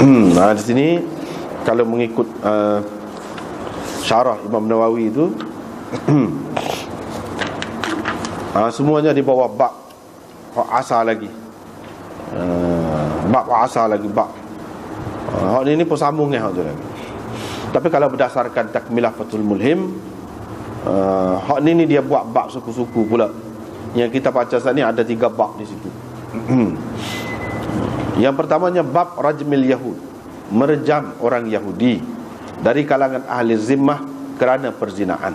Nah, di sini kalau mengikut syarah Imam Nawawi itu semuanya di bawah bab asa lagi. Bab asa lagi bab. Hak ini pun sambung hak tu lagi. Tapi kalau berdasarkan Takmilah Fathul Mulhim, hak ini dia buat bab suku-suku pula. Yang kita baca saat ni ada 3 bab di situ. Yang pertamanya bab rajmil Yahud, merejam orang Yahudi dari kalangan ahli zimmah kerana perzinaan.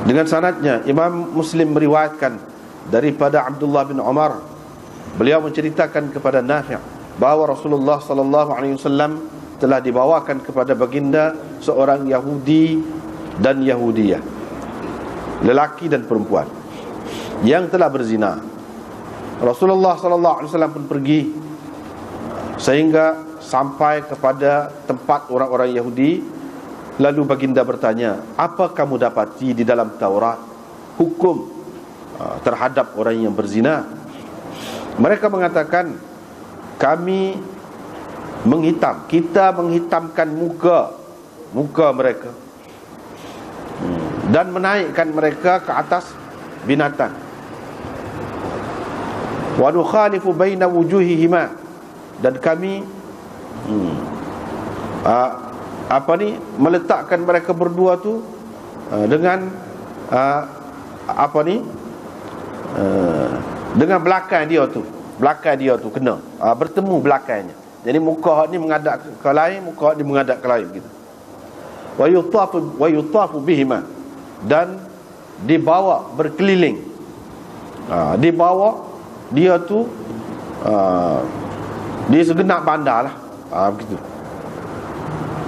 Dengan sanadnya Imam Muslim meriwayatkan daripada Abdullah bin Umar, beliau menceritakan kepada Nafi' bahawa Rasulullah sallallahu alaihi wasallam telah dibawakan kepada baginda seorang Yahudi dan Yahudiyah, lelaki dan perempuan yang telah berzina. Rasulullah sallallahu alaihi wasallam pun pergi sehingga sampai kepada tempat orang-orang Yahudi. Lalu baginda bertanya, apa kamu dapati di dalam Taurat hukum terhadap orang yang berzina? Mereka mengatakan, kami kita menghitamkan muka mereka dan menaikkan mereka ke atas binatang. Wa nukhalifu baina wujuhihima, dan kami meletakkan mereka berdua tu dengan dengan belakang dia tu kena bertemu belakangnya. Jadi muka ni menghadap ke lain, muka ni menghadap ke lain begitu. Wa yutafu bihima, dan dibawa berkeliling, dibawa dia tu di segenap bandar lah, begitu.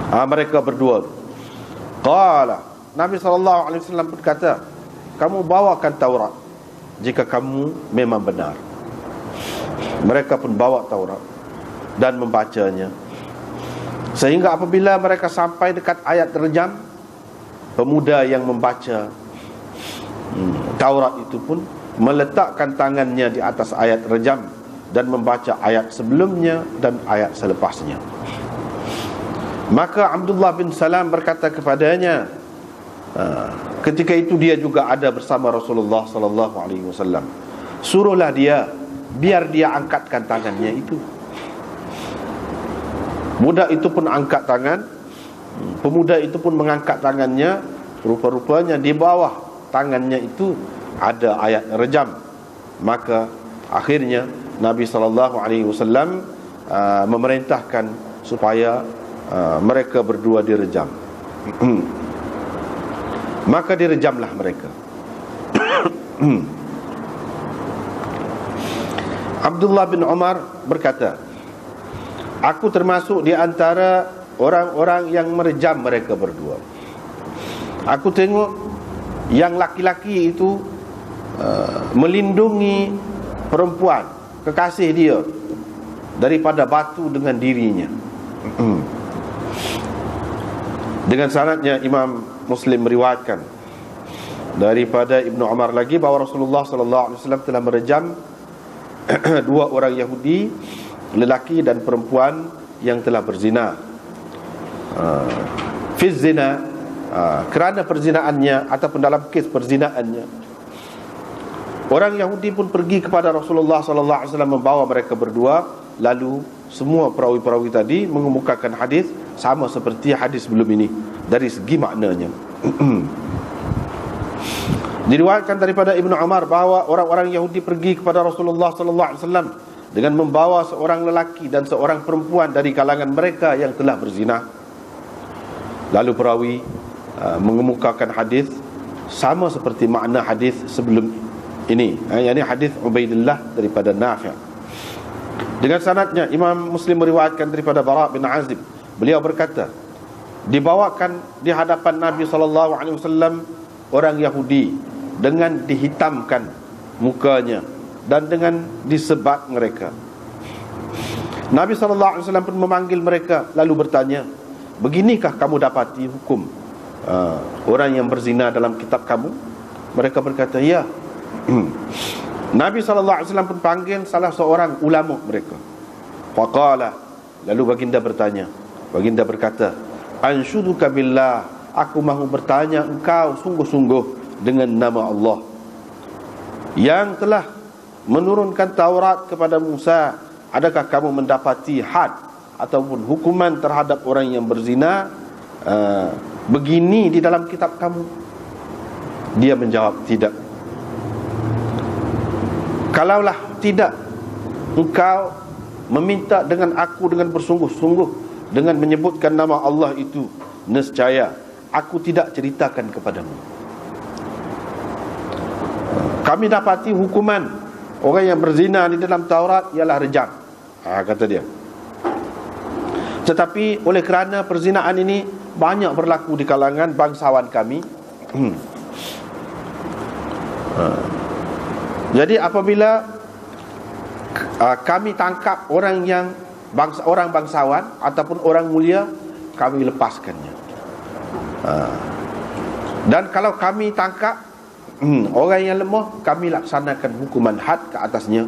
Mereka berdua. Qala, Nabi SAW berkata, kamu bawakan Taurat jika kamu memang benar. Mereka pun bawa Taurat dan membacanya. Sehingga apabila mereka sampai dekat ayat rejam, pemuda yang membaca Taurat itu pun meletakkan tangannya di atas ayat rejam dan membaca ayat sebelumnya dan ayat selepasnya. Maka Abdullah bin Salam berkata kepadanya, ketika itu dia juga ada bersama Rasulullah sallallahu alaihi wasallam, suruhlah dia, biar dia angkatkan tangannya itu. Budak itu pun angkat tangan, pemuda itu pun mengangkat tangannya. Rupa-rupanya di bawah tangannya itu ada ayat rejam. Maka akhirnya Nabi sallallahu alaihi wasallam memerintahkan supaya mereka berdua direjam. Maka direjamlah mereka. Abdullah bin Umar berkata, aku termasuk di antara orang-orang yang merejam mereka berdua. Aku tengok yang laki-laki itu melindungi perempuan, kekasih dia, daripada batu dengan dirinya. Dengan sanadnya Imam Muslim meriwayatkan daripada Ibnu Umar lagi bahawa Rasulullah sallallahu alaihi wasallam telah merejam 2 orang Yahudi, lelaki dan perempuan yang telah berzina. Fi zina, kerana perzinaannya ataupun dalam kes perzinaannya. Orang Yahudi pun pergi kepada Rasulullah sallallahu alaihi wasallam membawa mereka berdua. Lalu semua perawi-perawi tadi mengemukakan hadis sama seperti hadis sebelum ini dari segi maknanya. Diriwayatkan daripada Ibnu Umar bahawa orang-orang Yahudi pergi kepada Rasulullah sallallahu alaihi wasallam dengan membawa seorang lelaki dan seorang perempuan dari kalangan mereka yang telah berzina. Lalu perawi mengemukakan hadis sama seperti makna hadis sebelum ini, yakni hadis Ubaidillah daripada Nafi'. Dengan sanadnya Imam Muslim meriwayatkan daripada Bara' bin Azib, beliau berkata, dibawakan di hadapan Nabi sallallahu alaihi wasallam orang Yahudi dengan dihitamkan mukanya dan dengan disebat mereka. Nabi sallallahu alaihi wasallam pun memanggil mereka lalu bertanya, beginikah kamu dapati hukum orang yang berzina dalam kitab kamu? Mereka berkata, ya. Nabi SAW pun panggil salah seorang ulama mereka, Faqala, lalu baginda bertanya, baginda berkata, anshuduka billah, aku mahu bertanya engkau sungguh-sungguh dengan nama Allah yang telah menurunkan Taurat kepada Musa. Adakah kamu mendapati had ataupun hukuman terhadap orang yang berzina begini di dalam kitab kamu? Dia menjawab, tidak. Kalaulah tidak, engkau meminta dengan aku dengan bersungguh-sungguh dengan menyebutkan nama Allah itu, nescaya aku tidak ceritakan kepadamu. Kami dapati hukuman orang yang berzina di dalam Taurat ialah rejam, kata dia. Tetapi oleh kerana perzinaan ini banyak berlaku di kalangan bangsawan kami, jadi apabila kami tangkap orang yang orang bangsawan ataupun orang mulia, kami lepaskannya. Dan kalau kami tangkap orang yang lemah, kami laksanakan hukuman had ke atasnya.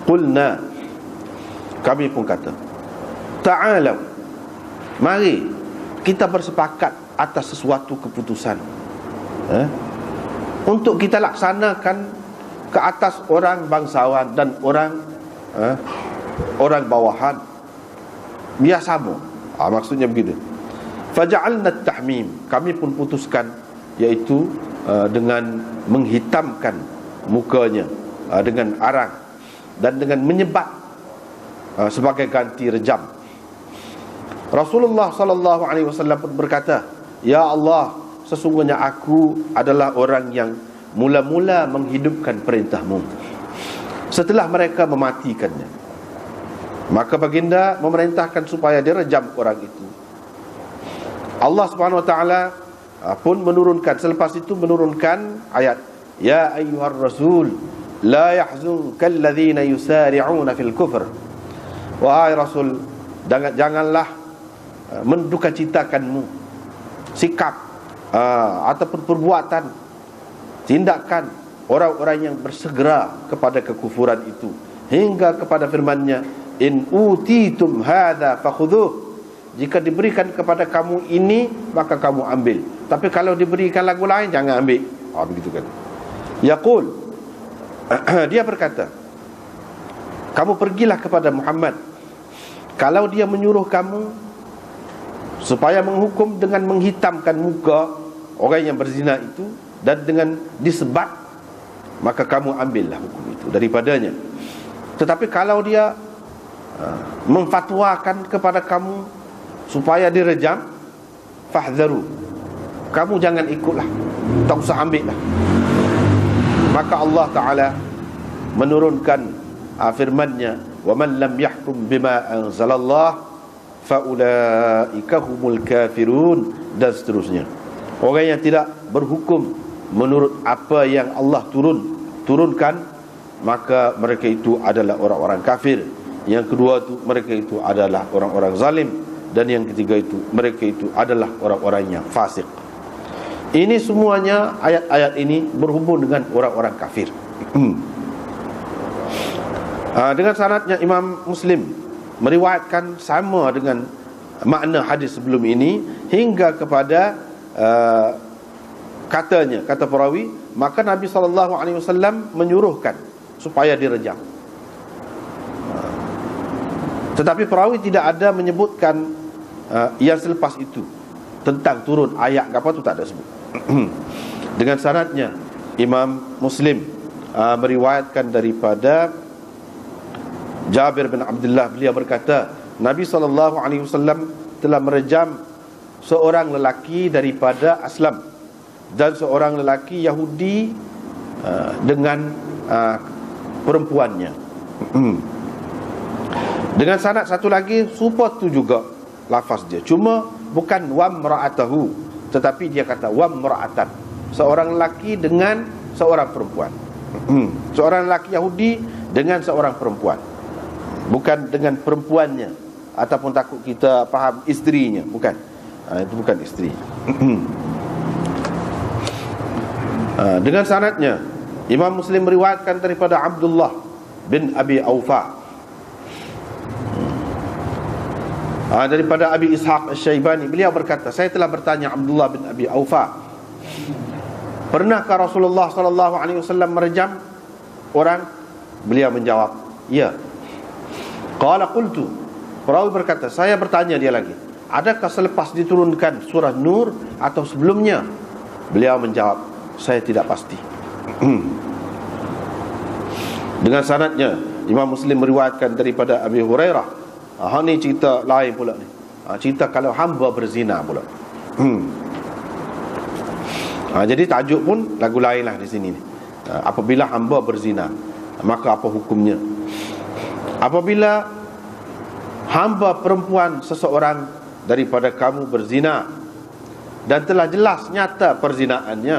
Qulna, kami pun kata, ta'alau, mari kita bersepakat atas sesuatu keputusan untuk kita laksanakan ke atas orang bangsawan dan orang bawahan. Biar sama, maksudnya begitu. Faja'alna at-tahmim, kami pun putuskan, iaitu dengan menghitamkan mukanya dengan arang dan dengan menyebat sebagai ganti rejam. Rasulullah sallallahu alaihi wasallam pun berkata, ya Allah, sesungguhnya aku adalah orang yang mula-mula menghidupkan perintahmu setelah mereka mematikannya. Maka baginda memerintahkan supaya direjam orang itu. Allah Subhanahu wa taala pun menurunkan, selepas itu menurunkan ayat, ya ayyuhar rasul la yahzunkal ladzina yusari'una fil kufr. Wahai Rasul, janganlah mendukacitakanmu sikap ataupun perbuatan, tindakan orang-orang yang bersegera kepada kekufuran itu, hingga kepada firman-Nya, in utitum hadza fakhudhuh, jika diberikan kepada kamu ini maka kamu ambil, tapi kalau diberikan lagu lain jangan ambil. Begitu kan. Yaqul, dia berkata, kamu pergilah kepada Muhammad, kalau dia menyuruh kamu supaya menghukum dengan menghitamkan muka orang yang berzina itu dan dengan disebat, maka kamu ambillah hukum itu daripadanya. Tetapi kalau dia memfatwakan kepada kamu supaya direjam, fahdharu, kamu jangan ikutlah, tak usah ambil lah. Maka Allah Ta'ala menurunkan firman-Nya, wa man lam yahkum bima anzalallah faulaika humul kafirun, dan seterusnya. Orang yang tidak berhukum menurut apa yang Allah turunkan, maka mereka itu adalah orang-orang kafir. Yang kedua itu, mereka itu adalah orang-orang zalim. Dan yang ketiga itu, mereka itu adalah orang-orang yang fasik. Ini semuanya, ayat-ayat ini berhubung dengan orang-orang kafir. Dengan sanadnya Imam Muslim meriwayatkan sama dengan makna hadis sebelum ini, hingga kepada kata perawi, maka Nabi SAW menyuruhkan supaya direjam. Tetapi perawi tidak ada menyebutkan yang selepas itu tentang turun ayat apa tu, tak ada sebut. Dengan sanadnya Imam Muslim meriwayatkan daripada Jabir bin Abdullah, beliau berkata, Nabi SAW telah merejam seorang lelaki daripada Aslam dan seorang lelaki Yahudi dengan perempuannya. Dengan sanad satu lagi serupa tu juga lafaz dia, cuma bukan wamra'atahu, tetapi dia kata wamra'atan, seorang lelaki dengan seorang perempuan. Seorang lelaki Yahudi dengan seorang perempuan, bukan dengan perempuannya, ataupun takut kita faham isterinya, bukan. Itu bukan isteri. Dengan sanadnya Imam Muslim meriwayatkan daripada Abdullah bin Abi Aufa, Daripada Abi Ishaq Asy-Syaibani, beliau berkata, saya telah bertanya Abdullah bin Abi Aufa, pernahkah Rasulullah sallallahu alaihi wasallam merejam orang? Beliau menjawab, ya. Qala qultu, perawi berkata, saya bertanya dia lagi, adakah selepas diturunkan surah Nur atau sebelumnya? Beliau menjawab, saya tidak pasti. Dengan sanadnya, Imam Muslim meriwayatkan daripada Abi Hurairah. Ni cerita lain pula ni. Cerita kalau hamba berzina pula. Jadi tajuk pun lagu lain lah di sini ni. Apabila hamba berzina, maka apa hukumnya? Apabila hamba perempuan seseorang daripada kamu berzina dan telah jelas nyata perzinaannya,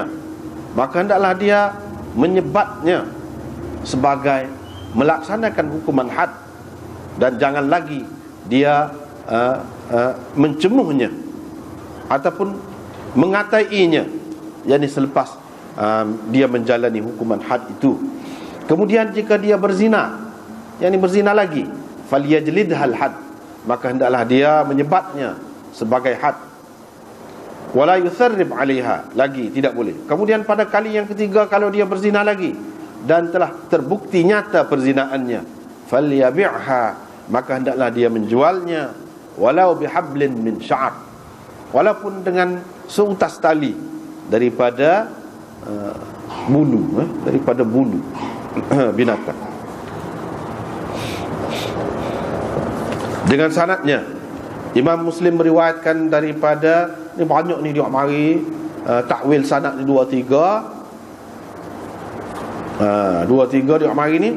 maka hendaklah dia menyebatnya sebagai melaksanakan hukuman had, dan jangan lagi dia mencemuhnya ataupun mengatainya, yakni selepas dia menjalani hukuman had itu. Kemudian jika dia berzina, yakni berzina lagi, falyajlidhal had, maka hendaklah dia menyebatnya sebagai had. Wala yusarrib 'alaiha, lagi tidak boleh. Kemudian pada kali yang ketiga, kalau dia berzina lagi dan telah terbukti nyata perzinaannya, falyabi'ha, maka hendaklah dia menjualnya, walau bihablin min sya'ar, walaupun dengan seutas tali daripada bulu, daripada bulu binatang. Dengan sanadnya, Imam Muslim meriwayatkan daripada, ni banyak ni dia mari takwil sanad ni 2-3 dia mari ni,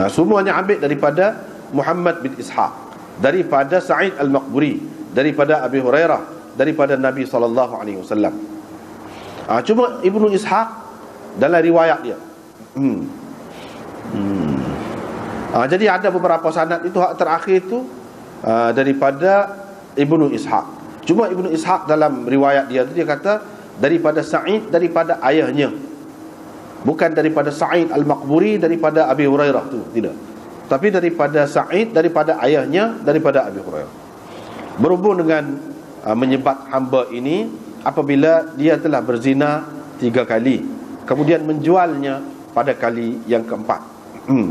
semuanya ambil daripada Muhammad bin Ishaq, daripada Sa'id al-Maqburi, daripada Abi Hurairah, daripada Nabi SAW. Cuma Ibnu Ishaq dalam riwayat dia jadi ada beberapa sanad itu, hak terakhir itu daripada Ibnu Ishaq. Cuma Ibnu Ishaq dalam riwayat dia tu, dia kata daripada Sa'id, daripada ayahnya, bukan daripada Sa'id al-Maqburi daripada Abi Hurairah tu, tidak, tapi daripada Sa'id, daripada ayahnya, daripada Abi Hurairah. Berhubung dengan menyebat hamba ini apabila dia telah berzina 3 kali, kemudian menjualnya pada kali yang keempat,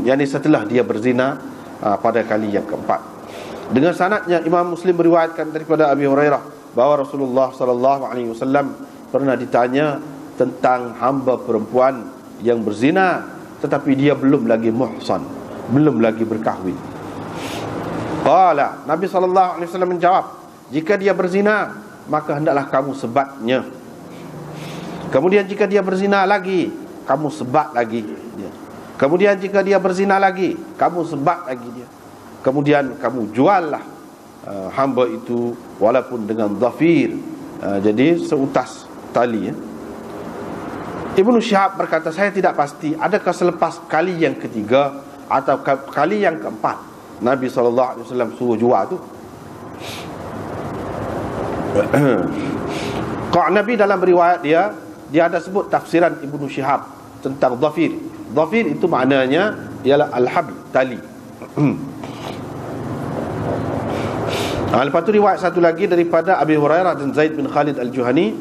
yakni setelah dia berzina pada kali yang keempat. Dengan sanadnya, Imam Muslim meriwayatkan daripada Abi Hurairah bahawa Rasulullah sallallahu alaihi wasallam pernah ditanya tentang hamba perempuan yang berzina tetapi dia belum lagi muhsan, belum lagi berkahwin. Qala, Nabi SAW menjawab, jika dia berzina, maka hendaklah kamu sebatnya. Kemudian jika dia berzina lagi, kamu sebat lagi dia. Kemudian jika dia berzina lagi, kamu sebat lagi dia. Kemudian kamu juallah hamba itu walaupun dengan dhafir, jadi seutas tali. Ibnu Syihab berkata, saya tidak pasti adakah selepas kali yang ketiga atau kali yang keempat Nabi SAW suruh jual tu. Kalau Nabi dalam riwayat dia ada sebut tafsiran Ibnu Syihab tentang dhafir. Dhafir itu maknanya ialah al-habl, tali. Lepas tu riwayat satu lagi daripada Abi Hurairah dan Zaid bin Khalid al-Juhani.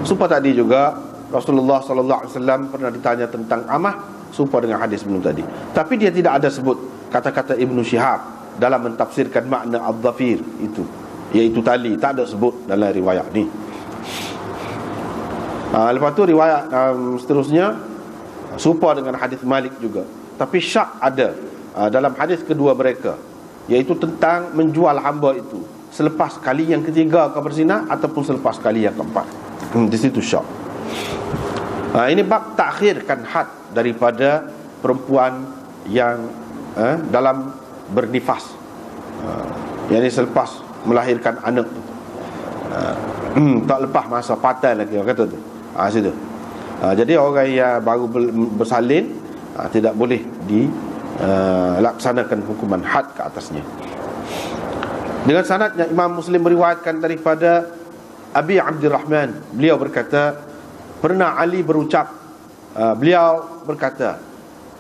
Supa tadi juga Rasulullah SAW pernah ditanya tentang amah, serupa dengan hadis sebelum tadi. Tapi dia tidak ada sebut kata-kata Ibnu Syihab dalam mentafsirkan makna al-dhafir itu, iaitu tali. Tak ada sebut dalam riwayat ni. Lepas tu riwayat seterusnya serupa dengan hadis Malik juga, tapi syak ada dalam hadis kedua mereka, iaitu tentang menjual hamba itu selepas kali yang ketiga kau berzina ataupun selepas kali yang keempat. Di situ syak. Ini bab takhirkan had daripada perempuan yang dalam bernifas, yakni selepas melahirkan anak tu, tak lepas masa patai lagi, orang kata tu. Situ. Jadi orang yang baru bersalin tidak boleh dilaksanakan hukuman had ke atasnya. Dengan sanadnya, Imam Muslim meriwayatkan daripada Abi Abdurrahman, beliau berkata, pernah Ali berucap, beliau berkata,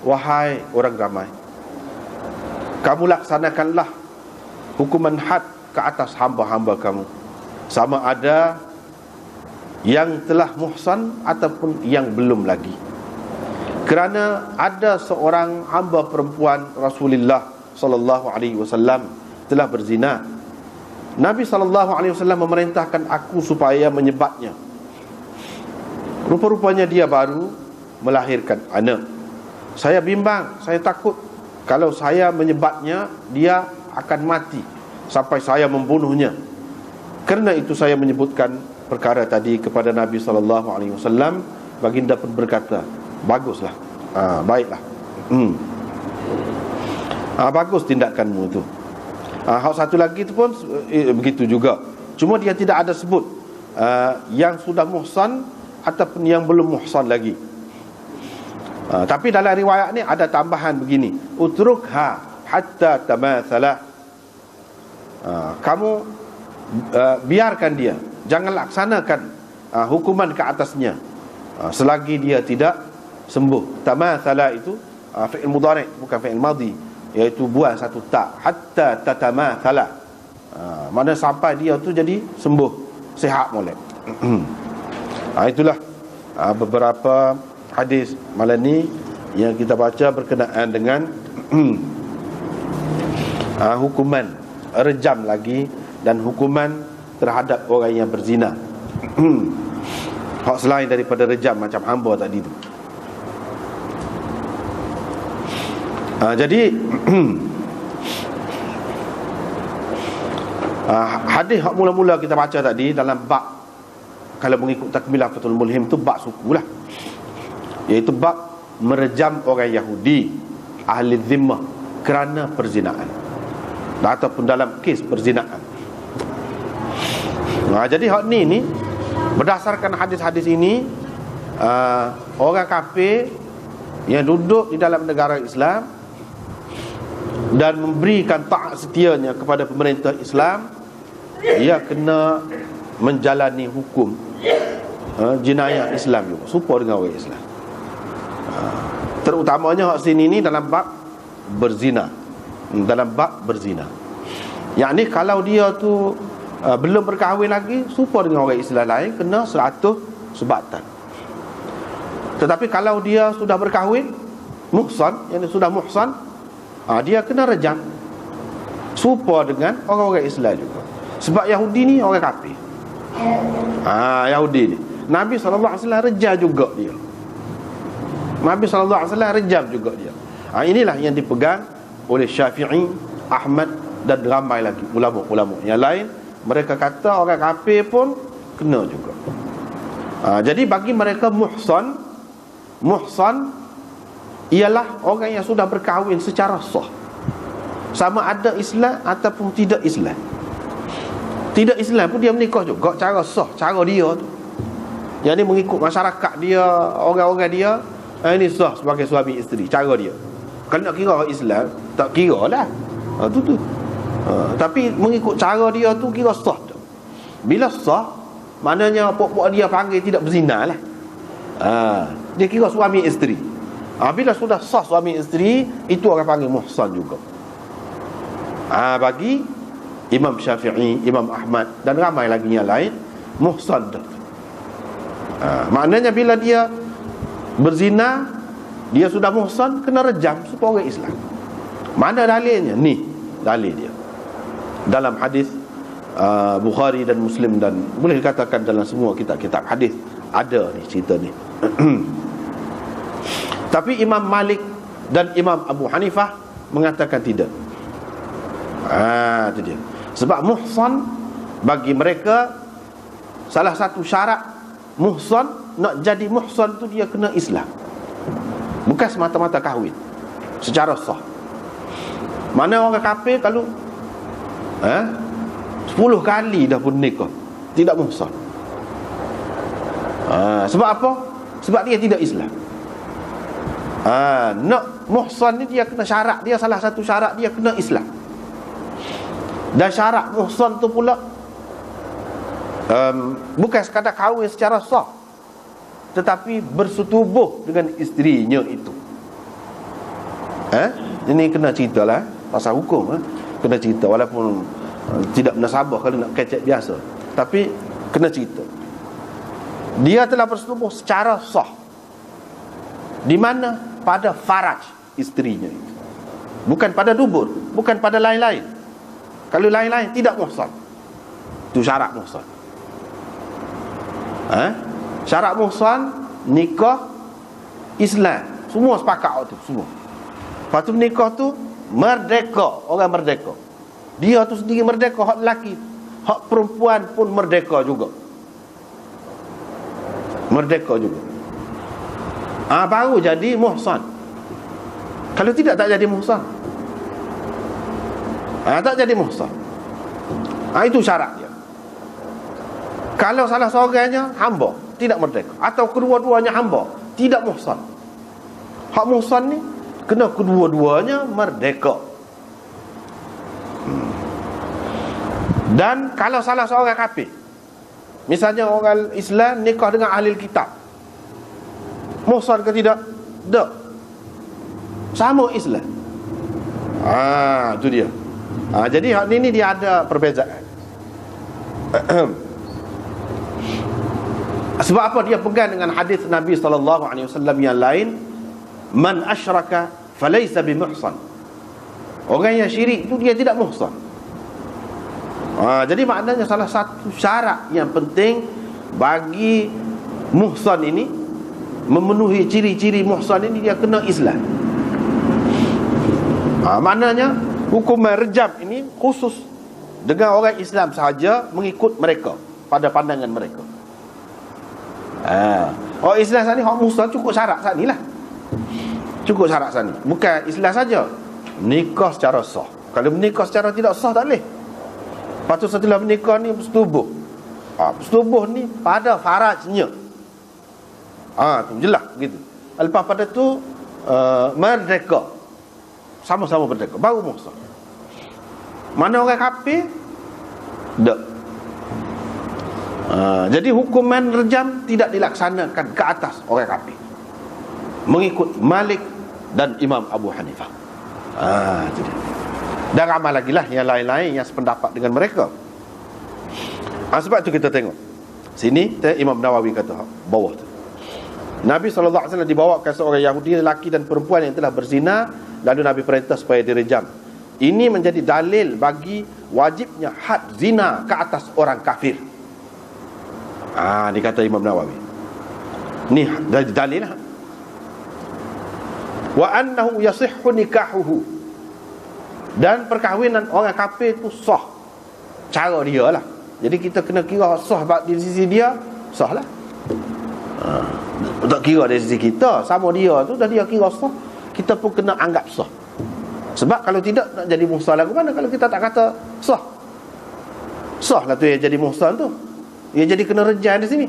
wahai orang ramai, kamu laksanakanlah hukuman had ke atas hamba-hamba kamu, sama ada yang telah muhsan ataupun yang belum lagi. Kerana ada seorang hamba perempuan Rasulullah sallallahu alaihi wasallam telah berzina. Nabi sallallahu alaihi wasallam memerintahkan aku supaya menyebatnya. Rupa-rupanya dia baru melahirkan anak. Saya bimbang, saya takut kalau saya menyebatnya dia akan mati sampai saya membunuhnya. Kerana itu saya menyebutkan perkara tadi kepada Nabi sallallahu alaihi wasallam. Baginda pun berkata, baguslah, baiklah, bagus tindakanmu itu. Hal satu lagi itu pun begitu juga. Cuma dia tidak ada sebut yang sudah muhsan ataupun yang belum muhsan lagi. Tapi dalam riwayat ni ada tambahan begini, utrukha hatta tamathalah. Kamu biarkan dia, jangan laksanakan hukuman ke atasnya selagi dia tidak sembuh. Tamathala itu fi'il mudhari' bukan fi'il madhi, iaitu buang satu tak, hatta tatamathala, mana sampai dia tu jadi sembuh, sihat molek. Itulah beberapa hadis malam ni yang kita baca berkenaan dengan hukuman rejam lagi dan hukuman terhadap orang yang berzina. Hak selain daripada rejam macam hamba tadi tu. Jadi hadis hak mula-mula kita baca tadi dalam bab, kalau mengikut takmilah Fathul Mulhim tu bab suku lah, iaitu bab merejam orang Yahudi ahli zimmah kerana perzinaan ataupun dalam kes perzinaan. Jadi hak ni berdasarkan hadis-hadis ini, orang kafir yang duduk di dalam negara Islam dan memberikan taat setianya kepada pemerintah Islam, ia kena menjalani hukum jenayah Islam juga, serupa dengan orang Islam. Terutamanya hak sini ni dalam bab berzina. Dalam bab berzina, yakni kalau dia tu belum berkahwin lagi, serupa dengan orang Islam lain, kena 100 sebatan. Tetapi kalau dia sudah berkahwin, muhsan, yang sudah muhsan, dia kena rejam, serupa dengan orang-orang Islam juga. Sebab Yahudi ni orang kafir. Yahudi ni Nabi SAW rejam juga dia. Nabi SAW rejam juga dia. Inilah yang dipegang oleh Syafi'i, Ahmad dan ramai lagi ulama-ulama yang lain. Mereka kata orang kafir pun kena juga. Jadi bagi mereka muhsan ialah orang yang sudah berkahwin secara sah, sama ada Islam ataupun tidak Islam. Tidak Islam pun dia menikah juga cara sah, cara dia tu. Yang ni mengikut masyarakat dia, orang-orang dia, ini sah sebagai suami isteri, cara dia. Kalau nak kira orang Islam, tak kira lah. Tu. Tapi mengikut cara dia tu kira sah. Bila sah, maknanya pok-pok dia panggil tidak berzina lah. Dia kira suami isteri. Bila sudah sah suami isteri, itu orang panggil muhsan juga. Bagi Imam Syafi'i, Imam Ahmad dan ramai lagi yang lain, muhsan dah. Maknanya bila dia berzina, dia sudah muhsan, kena rejam supaya orang Islam. Mana dalilnya? Ni dalil dia dalam hadis Bukhari dan Muslim, dan boleh dikatakan dalam semua kitab-kitab hadis ada ni cerita ni. Tapi Imam Malik dan Imam Abu Hanifah mengatakan tidak. Itu dia. Sebab muhsan bagi mereka, salah satu syarat muhsan, nak jadi muhsan tu dia kena Islam, bukan semata-mata kahwin secara sah. Mana orang kafir kalau 10 kali dah pun nikah, tidak muhsan. Sebab apa? Sebab dia tidak Islam. Nak muhsan ni dia kena syarat dia, salah satu syarat dia kena Islam. Dan syarat muhsan tu pula bukan sekadar kahwin secara sah, tetapi bersetubuh dengan isterinya itu. Ini kena ceritalah pasal hukum. Kena cerita walaupun tidak menasabah kalau nak kecek biasa, tapi kena cerita. Dia telah bersetubuh secara sah. Di mana? Pada faraj isterinya itu. Bukan pada dubur, bukan pada lain-lain. Kalau lain-lain tidak muhsan. Itu syarat muhsan. Syarat muhsan nikah Islam. Semua sepakat tu semua. Lepas tu nikah tu merdeka, orang merdeka. Dia tu sendiri merdeka, hak lelaki, hak perempuan pun merdeka juga. Merdeka juga. Baru jadi muhsan. Kalau tidak tak jadi muhsan. Tak jadi muhsan. Itu syarat dia. Kalau salah seorangnya hamba, tidak merdeka, atau kedua-duanya hamba, tidak muhsan. Hak muhsan ni kena kedua-duanya merdeka. Dan kalau salah seorang kafir, misalnya orang Islam nikah dengan ahli kitab, muhsan ke tidak? Tak. Sama Islam. Itu dia. Jadi hak ni dia ada perbezaan. Sebab apa dia pegang dengan hadis Nabi sallallahu alaihi wasallam yang lain, man asyraka falaysa bimuhsan. Orang yang syirik itu dia tidak muhsan. Jadi maknanya salah satu syarat yang penting bagi muhsan ini, memenuhi ciri-ciri muhsan ini, dia kena Islam. Maknanya hukuman rejam ini khusus dengan orang Islam sahaja, mengikut mereka pada pandangan mereka. Orang Islam saat ni, hak muhsan cukup syarat saat ni lah. Cukup syarat saat ni. Bukan Islam saja, nikah secara sah. Kalau menikah secara tidak sah tak boleh. Lepas tu setelah menikah ni bersetubuh. Bersetubuh ni pada farajnya. Tu jelas begitu. Lepas pada tu merdeka. Sama-sama merdeka, baru muhsan. Mana orang kafir? Tak. Jadi hukuman rejam tidak dilaksanakan ke atas orang kafir, mengikut Malik dan Imam Abu Hanifah. Itu dia. Dan ramai lagi lah yang lain-lain yang sependapat dengan mereka. Sebab tu kita tengok sini, Imam Nawawi kata bawah tu, Nabi SAW dibawakan seorang Yahudi, lelaki dan perempuan yang telah berzina, lalu Nabi perintah supaya direjam. Ini menjadi dalil bagi wajibnya had zina ke atas orang kafir. Ni kata Imam Nawawi. Ni dalil lah. Wa annahu yasihhu nikahuhu. Dan perkahwinan orang kafir itu sah cara dia lah. Jadi kita kena kira sah di sisi dia, sah lah. Tak kira dari sisi kita, sama dia tu dah dia kira sah, kita pun kena anggap sah. Sebab kalau tidak, nak jadi muhsan lagu mana kalau kita tak kata sah? Sah lah tu yang jadi muhsan tu. Dia jadi kena rejam di sini.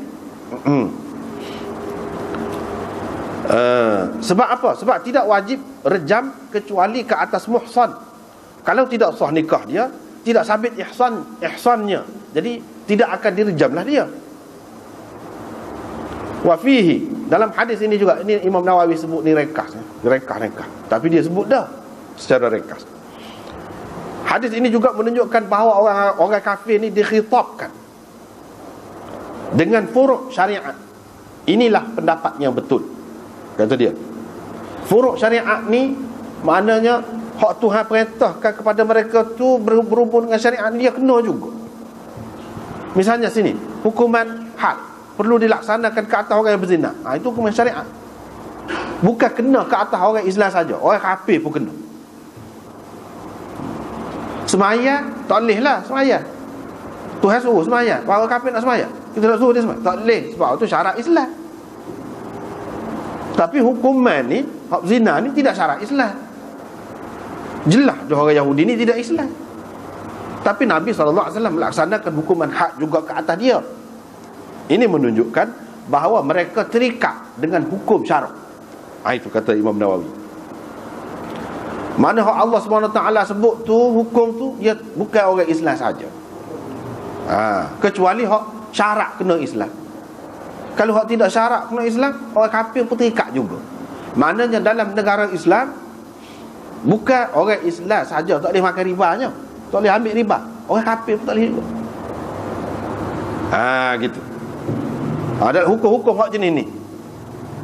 Sebab apa? Sebab tidak wajib rejam kecuali ke atas muhsan. Kalau tidak sah nikah dia, tidak sabit ihsannya, jadi tidak akan direjamlah dia. Wa fihi, dalam hadis ini juga, ini Imam Nawawi sebut ni ringkas, tapi dia sebut dah secara ringkas. Hadis ini juga menunjukkan bahawa orang kafir ni dikhitabkan dengan furuk syariat. Inilah pendapat yang betul, kata dia. Furuk syariat ni maknanya hak Tuhan perintahkan kepada mereka tu berhubung dengan syariat, dia kena juga. Misalnya sini, hukuman had perlu dilaksanakan ke atas orang yang berzina. Itu hukuman syariat. Bukan kena ke atas orang Islam saja, orang kafir pun kena. Semaya tak boleh lah semaya. Tuhan suruh semaya, orang kafir nak semaya, kita nak suruh dia semaya, tak boleh. Sebab itu syarat Islam. Tapi hukuman ni, hak zina ni tidak syarat Islam. Jelas orang Yahudi ni tidak Islam, tapi Nabi SAW melaksanakan hukuman had juga ke atas dia. Ini menunjukkan bahawa mereka terikat dengan hukum syarak. Itu kata Imam Nawawi. Mana hak Allah SWT sebut tu, hukum tu, dia bukan orang Islam saja. Kecuali hak syarak kena Islam. Kalau hak tidak syarak kena Islam, orang kafir pun terikat juga. Maknanya dalam negara Islam, bukan orang Islam saja tak boleh makan ribanya. tak boleh ambil riba. Orang kafir pun tak boleh juga. Gitu. Ada hukum-hukum hak jenis ni,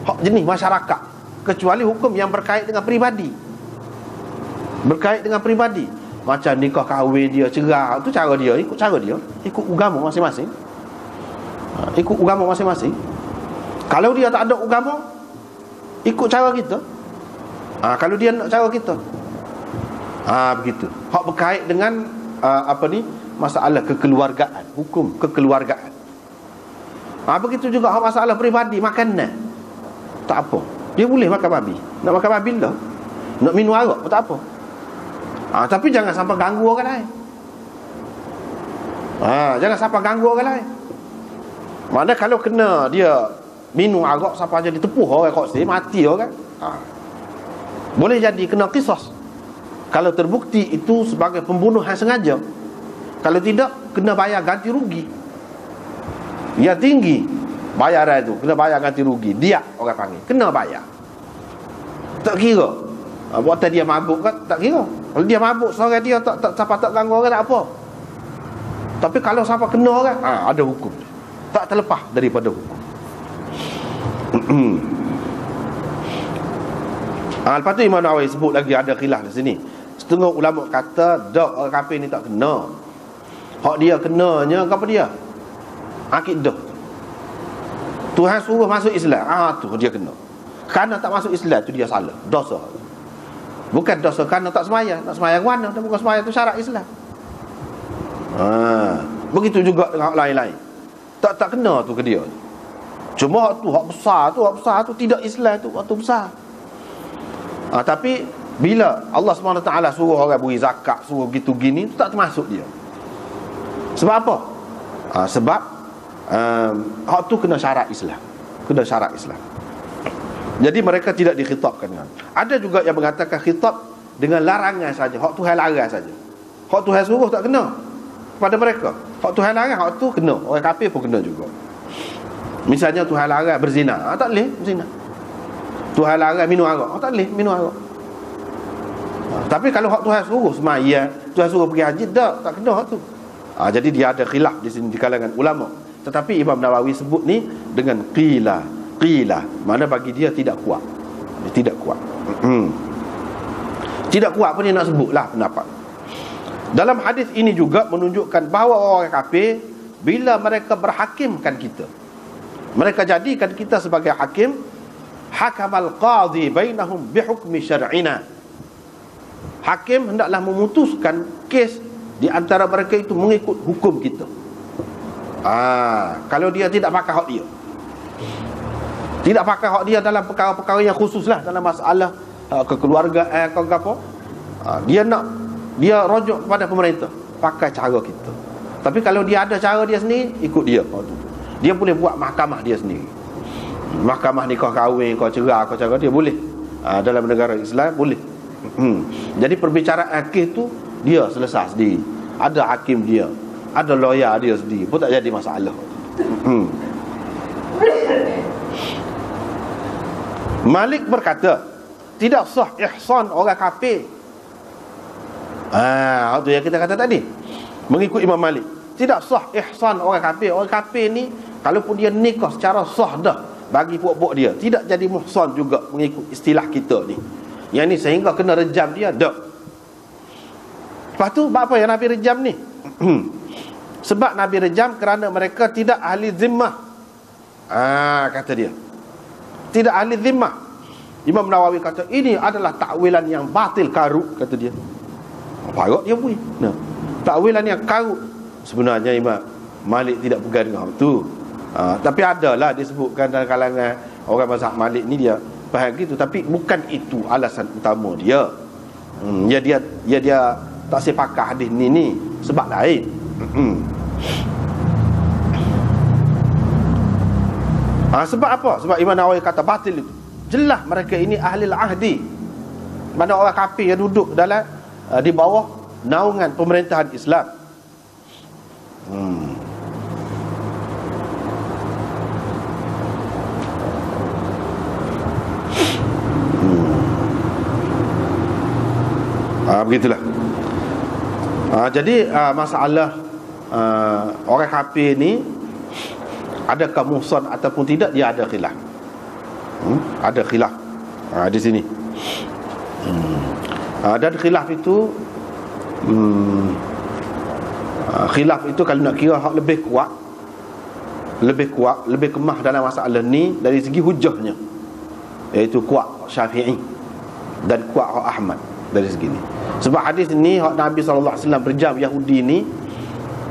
hak jenis masyarakat, kecuali hukum yang berkait dengan peribadi. Berkait dengan peribadi, macam nikah kahwin dia, cerai, tu cara dia, ikut cara dia, ikut agama masing-masing. Ikut agama masing-masing. Kalau dia tak ada agama, ikut cara kita. Kalau dia nak cara kita, begitu. Hak berkait dengan masalah kekeluargaan, hukum kekeluargaan. Begitu juga hak masalah peribadi, makanan. Tak apa, dia boleh makan babi. Nak makan babi lah, nak minum arak pun tak apa. Tapi jangan sampai ganggu orang lain. Jangan sampai ganggu orang lain. Mana kalau kena dia minum arak sampai jadi tepuh orang koksi, mati orang. Boleh jadi kena qisas. Kalau terbukti itu sebagai pembunuhan sengaja. Kalau tidak, kena bayar ganti rugi. Yang tinggi bayaran itu, kena bayar ganti rugi. Dia orang panggil, kena bayar. Tak kira buat dia mabuk kan, tak kira. Kalau dia mabuk seorang dia tak siapa tak ganggu orang, tak apa. Tapi kalau siapa kena orang, ada hukum. Tak terlepas daripada hukum. Lepas tu Imam Nawawi sebut lagi ada khilaf di sini. Setengah ulama kata dak, orang kafir ni tak kena. Hak dia kenanya apa dia? Akidah. Tuhan suruh masuk Islam, tu dia kena. Kerana tak masuk Islam tu dia salah, dosa. Bukan dosa kerana tak sembahyang. Tak sembahyang mana? Dan bukan sembahyang tu syarat Islam. Begitu juga dengan hak lain-lain. Tak kena tu ke dia. Cuma hak besar tu tidak Islam tu, hak tu besar. Tapi bila Allah SWT suruh orang beri zakat, suruh gitu gini, tu tak termasuk dia. Sebab apa? Sebab hak tu kena syarat Islam. Kena syarat Islam. Jadi mereka tidak dikhitabkan dengan. Ada juga yang mengatakan khitab dengan larangan saja. Hak Tuhan larang saja. Hak Tuhan suruh tak kena kepada mereka. Hak Tuhan larang, hak tu kena. Orang kafir pun kena juga. Misalnya Tuhan larang berzina, tak boleh berzina. Tuhan larang minum arak, tak boleh minum arak. Tapi kalau hak Tuhan suruh sembahyang, Tuhan suruh pergi haji, tak kena hak tu. Jadi dia ada khilaf di sini di kalangan ulama. Tetapi Imam Nawawi sebut ni dengan qila, mana bagi dia tidak kuat. Dia tidak kuat. Tidak kuat pun dia nak sebutlah pendapat. Dalam hadis ini juga menunjukkan bahawa orang kafir, bila mereka berhakimkan kita, mereka jadikan kita sebagai hakim, hakamal qadhi bainahum bihukmi syar'ina. Hakim hendaklah memutuskan kes di antara mereka itu mengikut hukum kita. Kalau dia tidak pakai hak dia, tidak pakai hak dia dalam perkara-perkara yang khususlah, dalam masalah kekeluargaan atau apa, dia rujuk kepada pemerintah, pakai cara kita. Tapi kalau dia ada cara dia sendiri, ikut dia. Dia boleh buat mahkamah dia sendiri. Mahkamah nikah kahwin, kau cerai, kau cara dia boleh. Dalam negara Islam boleh. Jadi perbicaraan kes tu dia selesai sendiri. Ada hakim dia, ada lawyer dia sendiri, pun tak jadi masalah. Malik berkata, tidak sah ihsan orang kafir. Itu yang kita kata tadi, mengikut Imam Malik, tidak sah ihsan orang kafir. Orang kafir ni kalaupun dia nikah secara sah dah bagi puak-puak dia, tidak jadi muhsan juga mengikut istilah kita ni. Yang ni sehingga kena rejam dia, dak. Lepas tu apa yang Nabi rejam ni? Sebab Nabi rejam kerana mereka tidak ahli zimmah. Kata dia, tidak ahli zimmah. Imam Nawawi kata ini adalah takwilan yang batil, karut, kata dia. Parut dia pun. Takwilan yang karut. Sebenarnya Imam Malik tidak pegang dengan itu. Tapi adalah disebutkan dalam kalangan orang mazhab Malik ni dia faham gitu, tapi bukan itu alasan utama dia. Dia tak sepakat hadis ni sebab lain. Sebab apa? Sebab Imam Nawawi kata batil itu. Jelas mereka ini ahli ahdi. Mana orang kafir yang duduk dalam di bawah naungan pemerintahan Islam. Begitulah. Jadi masalah orang kafir ni adakah muhsan ataupun tidak, dia ada khilaf. Ada khilaf di sini. Dan khilaf itu khilaf itu kalau nak kira hak lebih kuat, lebih kemah dalam masalah ni dari segi hujahnya, iaitu kuat Syafi'i dan kuat hak Ahmad dari segi ni. Sebab hadis ni hak Nabi SAW berjam Yahudi ni,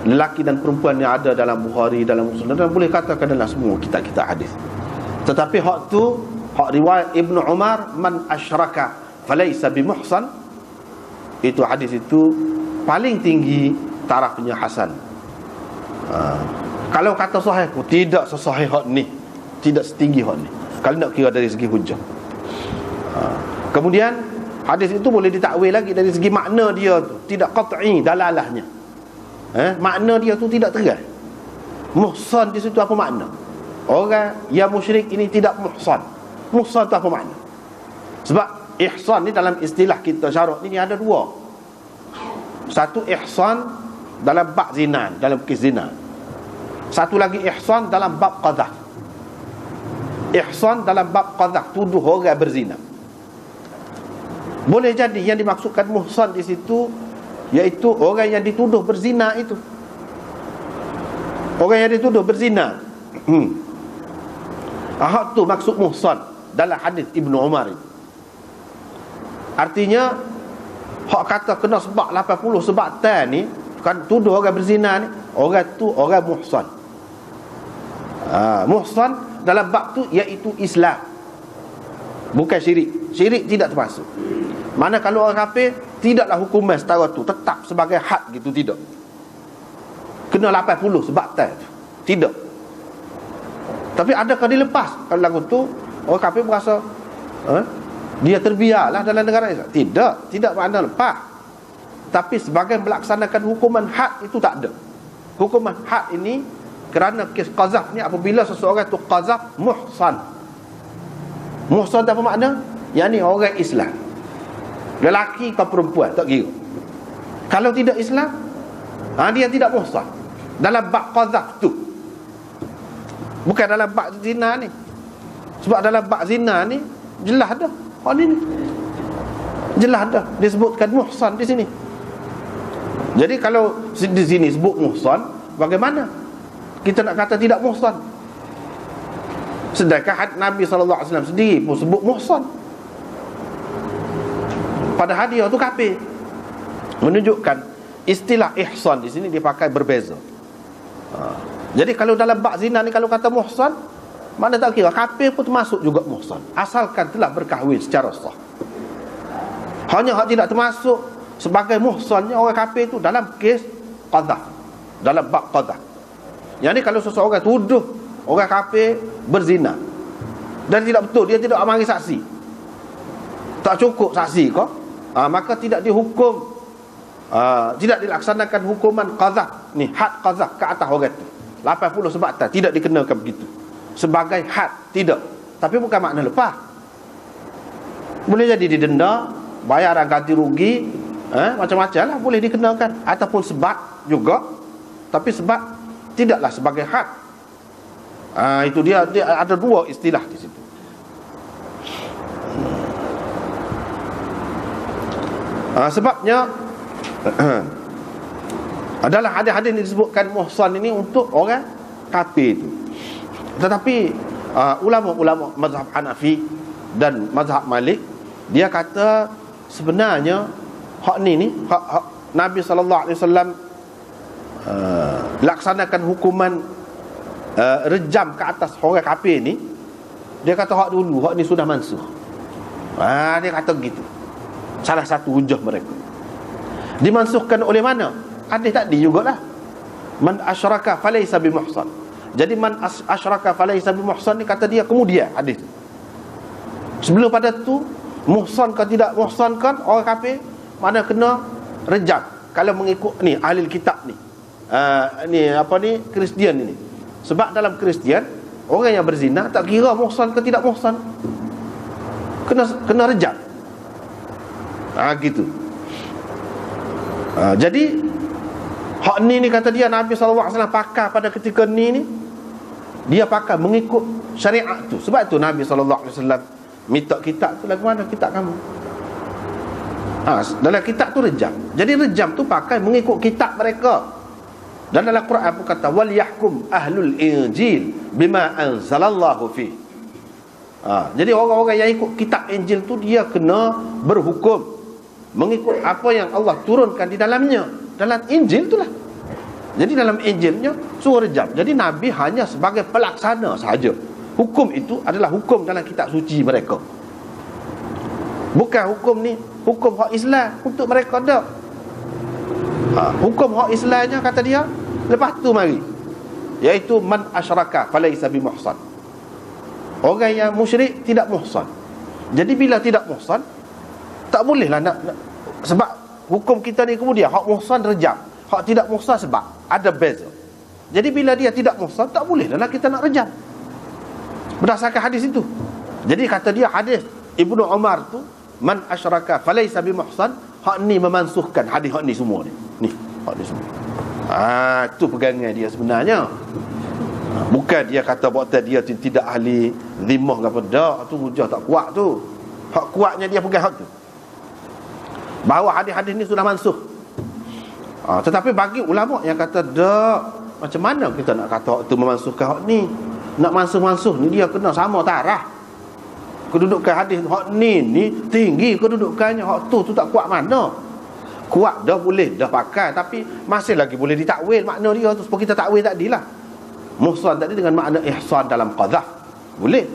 lelaki dan perempuan yang ada dalam Bukhari, dalam Muslim, dan boleh katakan dalam semua kitab-kitab hadis. Tetapi hak tu, hak riwayat Ibnu Umar, man asyraka falaysa bimuhsan, itu hadis itu paling tinggi tarafnya hasan. Kalau kata sahih pun tidak sesahih hak ni, tidak setinggi hak ni kalau nak kira dari segi hujah. Kemudian hadis itu boleh ditakwil lagi dari segi makna dia tu, tidak qat'i dalalahnya. Makna dia tu tidak tegas. Muhsan di situ apa makna? Orang yang musyrik ini tidak muhsan. Muhsan tu apa makna? Sebab ihsan ni dalam istilah kita syarak ni ada dua. Satu ihsan dalam bab zina, dalam kes zina. Satu lagi ihsan dalam bab qadhaf. Ihsan dalam bab qadhaf, tuduh orang berzina. Boleh jadi yang dimaksudkan muhsan di situ iaitu orang yang dituduh berzina itu. Orang yang dituduh berzina. Hak tu maksud muhsan dalam hadis Ibnu Umar itu. Artinya hak kata kena sebab 80 sebab tan ni, kan tuduh orang berzina ni, orang tu orang muhsan. Muhsan dalam bab tu iaitu Islam, bukan syirik. Syirik tidak termasuk. Mana kalau orang kafir, tidaklah hukuman setara tu tetap sebagai had gitu, tidak. Kena 80 sebab tan tu. Tidak. Tapi adakah dilepas? Kalau lagu tu orang kafir berasa dia terbiarlah dalam negara Islam. Tidak makna lepas. Tapi sebagai melaksanakan hukuman had itu tak ada. Hukuman had ini kerana kes qazaf ni, apabila seseorang tu qazaf muhsan. Muhsan apa makna? Yang ni orang Islam, lelaki atau perempuan, tak kira. Kalau tidak Islam, dia tidak muhsan dalam bab qazaf tu. Bukan dalam bab zina ni. Sebab dalam bab zina ni jelas dah. Ni jelas dah disebutkan muhsan di sini. Jadi kalau di sini sebut muhsan, bagaimana kita nak kata tidak muhsan? Sedangkan Nabi SAW sendiri pun sebut muhsan. Padahal dia tu kafir. Menunjukkan istilah ihsan di sini dipakai berbeza. Jadi kalau dalam bab zina ni kalau kata muhsan, mana tak kira kafir pun termasuk juga muhsan, asalkan telah berkahwin secara sah. Hanya hak tidak termasuk sebagai muhsannya orang kafir itu dalam kes qadhaf, dalam bab qadhaf. Yang ni kalau seseorang tuduh orang kafir berzina dan tidak betul, dia tidak mari saksi, tak cukup saksi kau, maka tidak dihukum, tidak dilaksanakan hukuman qadhaf ni, had qadhaf ke atas orang itu 80 sebab tak, tidak dikenakan begitu sebagai had, tidak. Tapi bukan makna lepas. Boleh jadi didenda, bayaran ganti rugi, macam-macam lah boleh dikenakan, ataupun sebab juga, tapi sebab tidaklah sebagai had. Itu dia ada dua istilah di situ. Sebabnya adalah hadis-hadis yang disebutkan muhsan ini untuk orang kafir itu. Tetapi ulama-ulama mazhab Hanafi dan mazhab Malik, dia kata sebenarnya hak ni hak Nabi SAW laksanakan hukuman rejam ke atas orang kafir ni. Dia kata hak dulu, hak ni sudah mansuh. Dia kata begitu. Salah satu hujah mereka. Dimansuhkan oleh mana? Hadis tadi jugalah, man asyraka falaysa bimuhsan. Jadi man asyraka falaysa bimuhsan ni kata dia kemudian hadis. Sebelum pada tu muhsan ke tidak muhsankan orang kafir, mana kena rejam. Kalau mengikut ni ahli kitab ni, ni apa ni, Kristian ni. Sebab dalam Kristian orang yang berzina tak kira muhsan ke tidak muhsan, kena rejam. Gitu. Jadi Hak ni kata dia Nabi SAW pakai pada ketika ni dia pakai mengikut syariat tu. Sebab tu Nabi SAW minta kitab tu lagu mana kitab kamu. Dalam kitab tu rejam. Jadi rejam tu pakai mengikut kitab mereka. Dan dalam Quran pun kata wal yahkum ahlul injil bima anzalallahu fi. Jadi orang-orang yang ikut kitab Injil tu dia kena berhukum mengikut apa yang Allah turunkan di dalamnya. Dalam Injil tu lah. Jadi dalam Injilnya suruh rejam. Jadi Nabi hanya sebagai pelaksana sahaja. Hukum itu adalah hukum dalam kitab suci mereka. Bukan hukum ni hukum hak Islam untuk mereka dak. Hukum hak Islamnya kata dia lepas tu mari, iaitu man asyraka falaysa bimuhsan. Orang yang musyrik tidak muhsan. Jadi bila tidak muhsan tak bolehlah nak sebab hukum kita ni kemudian hak muhsan rejam, hak tidak muhsan sebab ada beza. Jadi bila dia tidak muhsan tak bolehlah kita nak rejam berdasarkan hadis itu. Jadi kata dia hadis Ibnu Umar tu man asyraka falaysa bimuhsan, hak ni memansuhkan hadis hak ni semua ni. Ni hak ni semua. Itu pegangan dia sebenarnya. Bukan dia kata buatan dia tidak ahli zimmah ke apa dak, tu hujah tak kuat tu. Hak kuatnya dia pegang hak tu. Bahawa hadis-hadis ni sudah mansuh. Tetapi bagi ulama yang kata dak, macam mana kita nak kata hak tu memansuhkan hak ni? Nak mansuh-mansuh ni dia kena sama tarah. Kedudukan hadis hak ni tinggi kedudukannya, hak tu tak kuat mana. Kuat dah boleh dah pakai, tapi masih lagi boleh ditakwil makna dia tu seperti kita takwil tadilah. Muhsan tadi dengan makna ihsan dalam qadhaf boleh.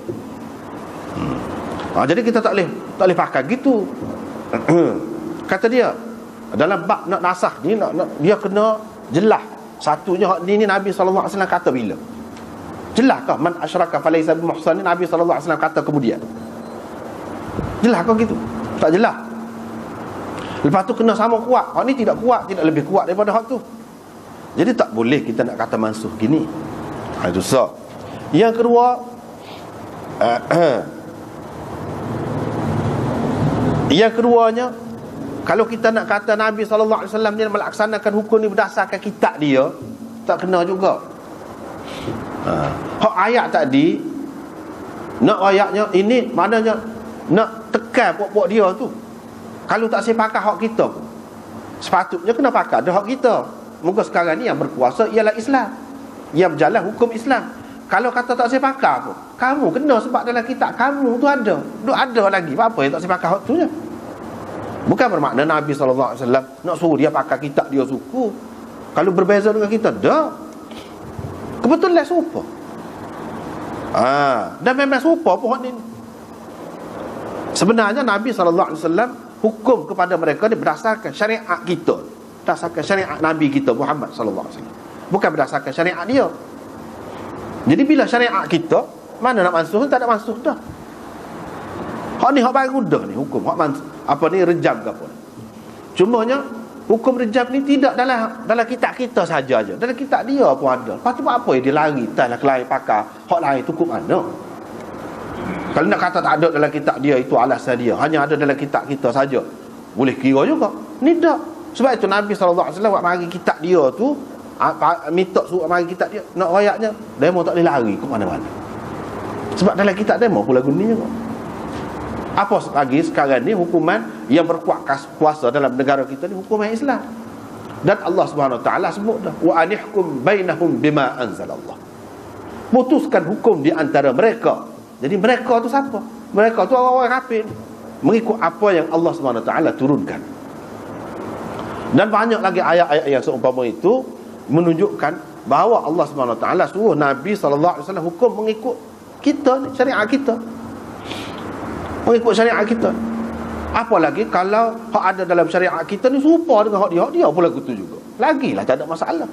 Jadi kita tak boleh pakai gitu. Kata dia dalam bab nak nasah ni dia kena jelas. Satunya hak ni Nabi SAW kata bila? Jelaskah man asyraka falaysa bimuhsan ni Nabi SAW kata kemudian? Jelas kau gitu? Tak jelas. Lepas tu kena sama kuat. Hak ni tidak kuat, tidak lebih kuat daripada hak tu. Jadi tak boleh kita nak kata mansuh gini. Itu so. Yang kedua, yang keduanya, kalau kita nak kata Nabi SAW dia melaksanakan hukum ni berdasarkan kitab dia, tak kena juga. Hak ayat tadi nak ayatnya ini maknanya nak tekan pokok dia tu. Kalau tak saya pakai hak kita pun, sepatutnya kena pakai dah hak kita. Muka sekarang ni yang berkuasa ialah Islam, yang berjalan hukum Islam. Kalau kata tak saya pakai pun, kamu kena sebab dalam kitab kamu tu ada. Duk ada lagi. Apa yang tak saya pakai hak tu je. Bukan bermakna Nabi SAW nak suruh dia pakai kitab dia suku. Kalau berbeza dengan kita, dah. Kebetulan serupa. Dan memang serupa pun hak ni. Sebenarnya Nabi SAW hukum kepada mereka ni berdasarkan syariat kita, berdasarkan syariat Nabi kita Muhammad SAW, bukan berdasarkan syariat dia. Jadi bila syariat kita, mana nak mansuh, tak ada mansuh dah. Hak ni hak baru dah ni hukum hak mansuh, apa ni rejam ke apa. Cumanya hukum rejam ni tidak dalam kitab kita saja je, dalam kitab dia pun ada. Lepas tu buat apa dia lari tak lain pakai hak lain tu hukum mana? Kalau nak kata tak ada dalam kitab dia, itu alasan dia. Hanya ada dalam kitab kita saja, boleh kira juga. Ni tak. Sebab itu Nabi SAW buat mari kitab dia tu, minta suruh mari kitab dia, nak ayatnya, demo tak boleh lari ke mana-mana. Sebab dalam kitab demo pun lagu ni juga. Apa lagi sekarang ni hukuman yang berkuat kuasa dalam negara kita ni hukuman Islam. Dan Allah Subhanahu Wa Taala sebut dah, wa anihkum bainahum bima anzalallah. Putuskan hukum di antara mereka. Jadi mereka tu siapa? Mereka tu orang-orang kafir, mengikut apa yang Allah SWT turunkan. Dan banyak lagi ayat-ayat yang seumpama itu menunjukkan bahawa Allah SWT suruh Nabi SAW hukum mengikut kita, syariat kita, mengikut syariat kita. Apalagi kalau hak ada dalam syariat kita ni serupa dengan hak dia pun lagu tu juga, lagilah tak ada masalah.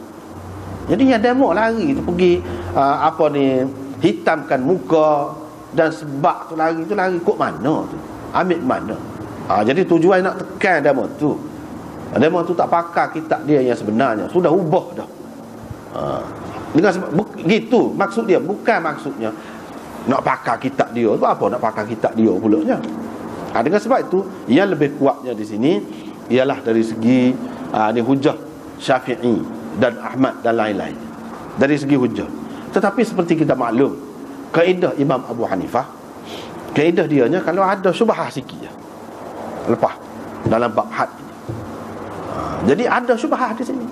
Jadi yang demo lari tu pergi hitamkan muka dan sebab tu lari kok mana tu, ambil mana. Jadi tujuan nak tekan demo tu tak pakai kitab dia yang sebenarnya, sudah ubah dah. Dengan sebab begitu maksud dia, bukan maksudnya nak pakai kitab dia tu apa, nak pakai kitab dia pulanya. Dengan sebab itu yang lebih kuatnya di sini ialah dari segi ni hujah Syafi'i dan Ahmad dan lain-lain dari segi hujah. Tetapi seperti kita maklum, kaedah Imam Abu Hanifah, kaedah dianya kalau ada syubhah sikit je lepas dalam bab had ini. Jadi ada syubhah di sini.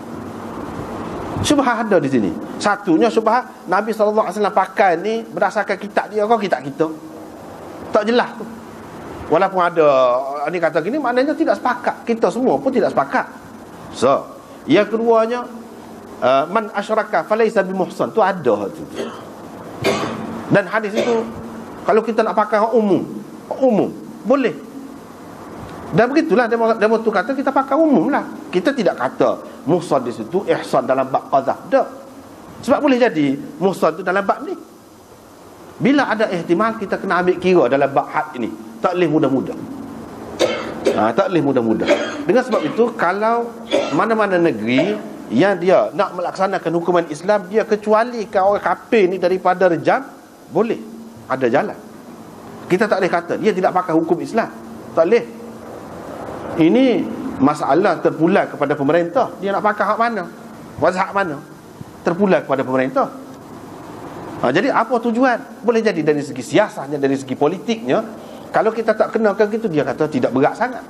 Syubhah ada di sini. Satunya syubhah Nabi SAW pakai ni berdasarkan kitab dia ke kitab kita. Tak jelas tu. Walaupun ada ni kata gini, maknanya tidak sepakat. Kita semua pun tidak sepakat. So, yang keduanya, man asyraka falaysa bimuhsan, tu ada tu. Dan hadis itu kalau kita nak pakai umum boleh. Dan begitulah demo tu kata kita pakai umum lah. Kita tidak kata muhsan di situ ihsan dalam bab qazaf. Tak. Sebab boleh jadi muhsan tu dalam bab ni. Bila ada ihtimal, kita kena ambil kira dalam bab had ini. Tak boleh mudah-mudah. Tak boleh mudah-mudah. Dengan sebab itu, kalau mana-mana negeri yang dia nak melaksanakan hukuman Islam, dia kecualikan orang kafir ni daripada rejam, boleh. Ada jalan. Kita tak boleh kata dia tidak pakai hukum Islam. Tak boleh. Ini masalah terpulang kepada pemerintah. Dia nak pakai hak mana? Mazhab mana? Terpulang kepada pemerintah. Jadi apa tujuan? Boleh jadi dari segi siasahnya, dari segi politiknya. Kalau kita tak kenakan gitu, dia kata tidak berat sangat.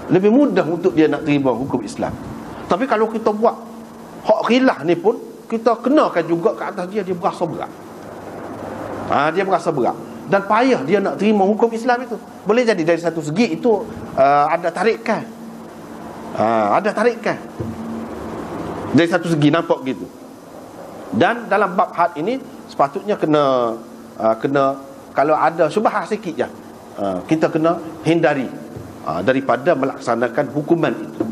Lebih mudah untuk dia nak terima hukum Islam. Tapi kalau kita buat hak khilaf ni pun, kita kenakan juga ke atas dia, dia berasa berat. Dia berasa berat. Dan payah dia nak terima hukum Islam itu. Boleh jadi dari satu segi itu ada tarikan. Ada tarikan. Dari satu segi nampak gitu. Dan dalam bab had ini sepatutnya kena kalau ada syubhah sikit je, kita kena hindari daripada melaksanakan hukuman itu.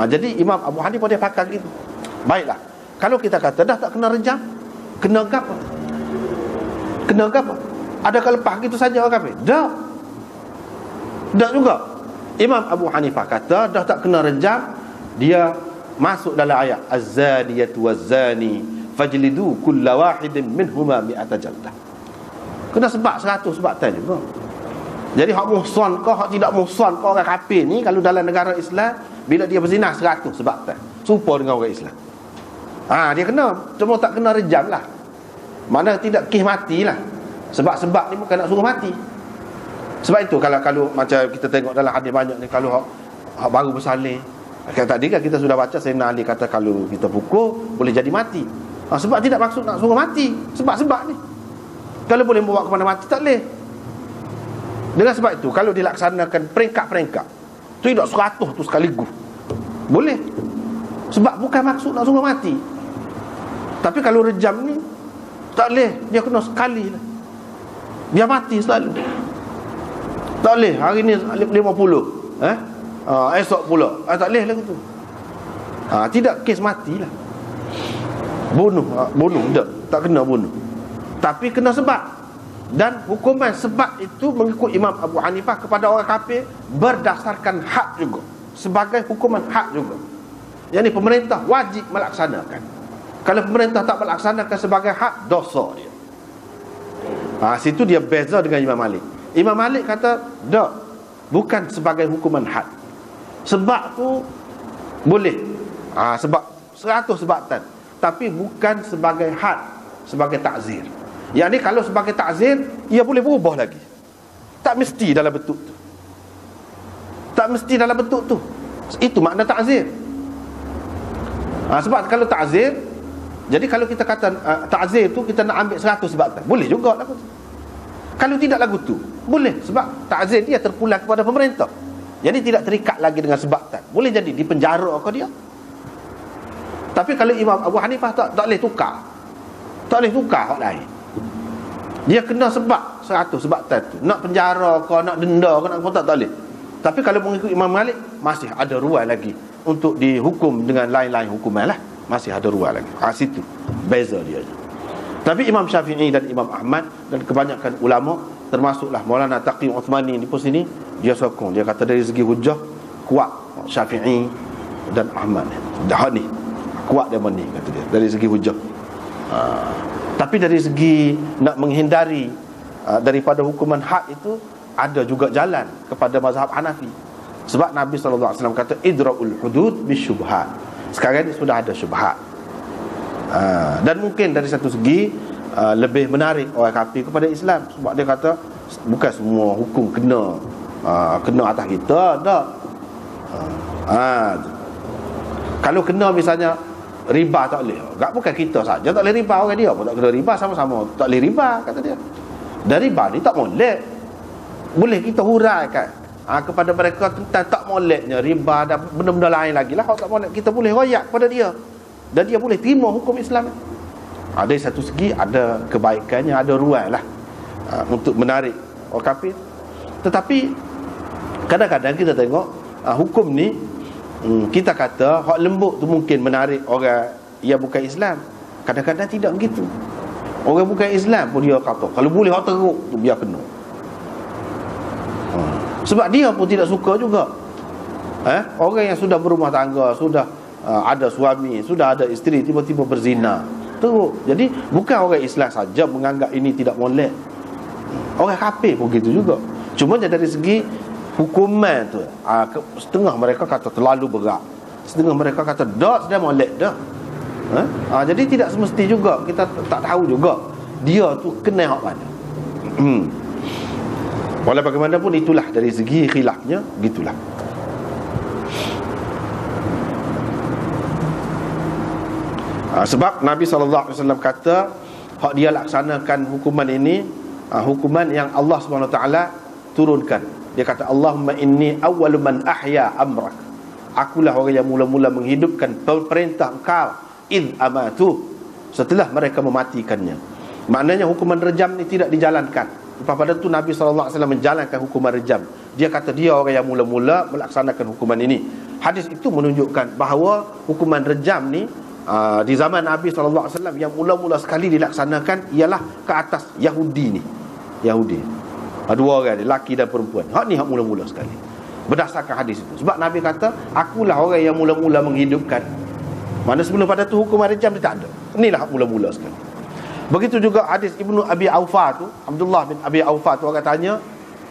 Jadi Imam Abu Hanifah dia pakai gitu. Baiklah, kalau kita kata dah tak kena rejam, kena apa? Kena apa? Adakah lepas gitu saja orang kafir? Dah juga. Imam Abu Hanifah kata dah tak kena rejam, dia masuk dalam ayat az-zaniyatu waz-zani fajlidu kulla wahidin minhuma mi'ata jaldah. Kena sebab 100 sebatan juga. Jadi hak muhsan ke hak tidak muhsan ke orang kafir ni, kalau dalam negara Islam bila dia berzina 100 sebatan, serupa dengan orang Islam. Dia kena, cuma tak kena rejam lah. Mana tidak kih matilah. Sebab-sebab ni bukan nak suruh mati. Sebab itu kalau macam kita tengok dalam hadis banyak ni, kalau hak baru bersalin, tadi kan kita sudah baca Sayyidina Ali kata kalau kita pukul boleh jadi mati. Sebab tidak maksud nak suruh mati. Sebab-sebab ni, kalau boleh membawa kepada mati, tak boleh. Dengan sebab itu, kalau dilaksanakan peringkat-peringkat, tidak 100 tu sekaligus, boleh. Sebab bukan maksud nak suruh mati. Tapi kalau rejam ni, tak boleh. Dia kena sekali lah. Dia mati selalu. Tak boleh. Hari ni 50, esok pula tak boleh lagu tu. Tidak kes mati lah. Bunuh tak kena bunuh. Tapi kena sebab. Dan hukuman sebab itu mengikut Imam Abu Hanifah kepada orang kafir berdasarkan hak juga, sebagai hukuman hak juga. Yang ni pemerintah wajib melaksanakan. Kalau pemerintah tak melaksanakan sebagai hak, dosa dia. Situ dia beza dengan Imam Malik. Imam Malik kata tak, bukan sebagai hukuman had. Sebab tu boleh, sebab 100 sebatan, tapi bukan sebagai had, sebagai takzir. Yang ni kalau sebagai takzir, ia boleh berubah lagi. Tak mesti dalam bentuk tu. Tak mesti dalam bentuk tu. Itu makna takzir. Sebab kalau takzir, jadi kalau kita kata ta'zir tu kita nak ambil 100 sebatan, boleh juga lagu tu. Kalau tidak lagu tu, boleh. Sebab ta'zir dia terpulang kepada pemerintah. Jadi tidak terikat lagi dengan sebatan. Boleh jadi di penjara ke dia. Tapi kalau Imam Abu Hanifah tak boleh tukar. Tak boleh tukar hak lain. Dia kena sebab 100 sebatan tu. Nak penjara ke, nak denda ke, nak tak boleh. Tapi kalau mengikut Imam Malik, masih ada ruang lagi untuk dihukum dengan lain-lain hukuman lah. Masih ada ruang lagi. Situ beza dia. Tapi Imam Syafi'i dan Imam Ahmad dan kebanyakan ulama, termasuklah Maulana Taqi Uthmani di pos ini, dia sokong. Dia kata dari segi hujah kuat Syafi'i dan Ahmad. Dah ni kuat dia ni, kata dia, dari segi hujah. Tapi dari segi nak menghindari daripada hukuman had itu, ada juga jalan kepada mazhab Hanafi. Sebab Nabi SAW kata idra'ul hudud bisyubhat. Sekarang ni sudah ada syubhat. Dan mungkin dari satu segi lebih menarik orang kafir kepada Islam, sebab dia kata bukan semua hukum kena atas kita, tak. Kalau kena misalnya riba tak boleh, bukan kita saja tak boleh riba, orang dia pun tak kena riba, sama-sama tak boleh riba, kata dia. Dan riba ni tak molek, boleh kita huraikan kepada mereka tentang tak moleknya riba dan benda-benda lain lagi lah. Kalau tak molek, kita boleh royak kepada dia dan dia boleh terima hukum Islam. Dari satu segi ada kebaikannya, ada ruang lah untuk menarik orang kafir. Tetapi kadang-kadang kita tengok hukum ni, kita kata hak lembut tu mungkin menarik orang yang bukan Islam. Kadang-kadang tidak begitu. Orang bukan Islam pun dia kata kalau boleh hak teruk tu biar kena. Sebab dia pun tidak suka juga. Orang yang sudah berumah tangga, sudah ada suami, sudah ada isteri, tiba-tiba berzina, teruk. Jadi bukan orang Islam saja menganggap ini tidak molek, orang kafir pun gitu juga. Cuma dari segi hukuman tu, setengah mereka kata terlalu berat, setengah mereka kata dah sudah molek dah. Jadi tidak semesti juga, kita tak tahu juga dia tu kena hak mana. Walau bagaimanapun itulah dari segi khilafnya, gitulah. Sebab Nabi SAW kata hak dia laksanakan hukuman ini, hukuman yang Allah SWT turunkan. Dia kata Allahumma inni awwalu man ahya amrak, akulah orang yang mula-mula menghidupkan perintah engkau id amatu, setelah mereka mematikannya. Maknanya hukuman rejam ni tidak dijalankan. Pada itu Nabi SAW menjalankan hukuman rejam. Dia kata dia orang yang mula-mula melaksanakan hukuman ini. Hadis itu menunjukkan bahawa hukuman rejam ni di zaman Nabi SAW yang mula-mula sekali dilaksanakan ialah ke atas Yahudi ni. Yahudi, dua orang, lelaki dan perempuan. Hak ni hak mula-mula sekali, berdasarkan hadis itu. Sebab Nabi kata akulah orang yang mula-mula menghidupkan. Mana sebelum pada tu hukuman rejam dia tak ada. Inilah hak mula-mula sekali. Begitu juga hadis Ibnu Abi Aufa tu, Abdullah bin Abi Aufa tu, orang tanya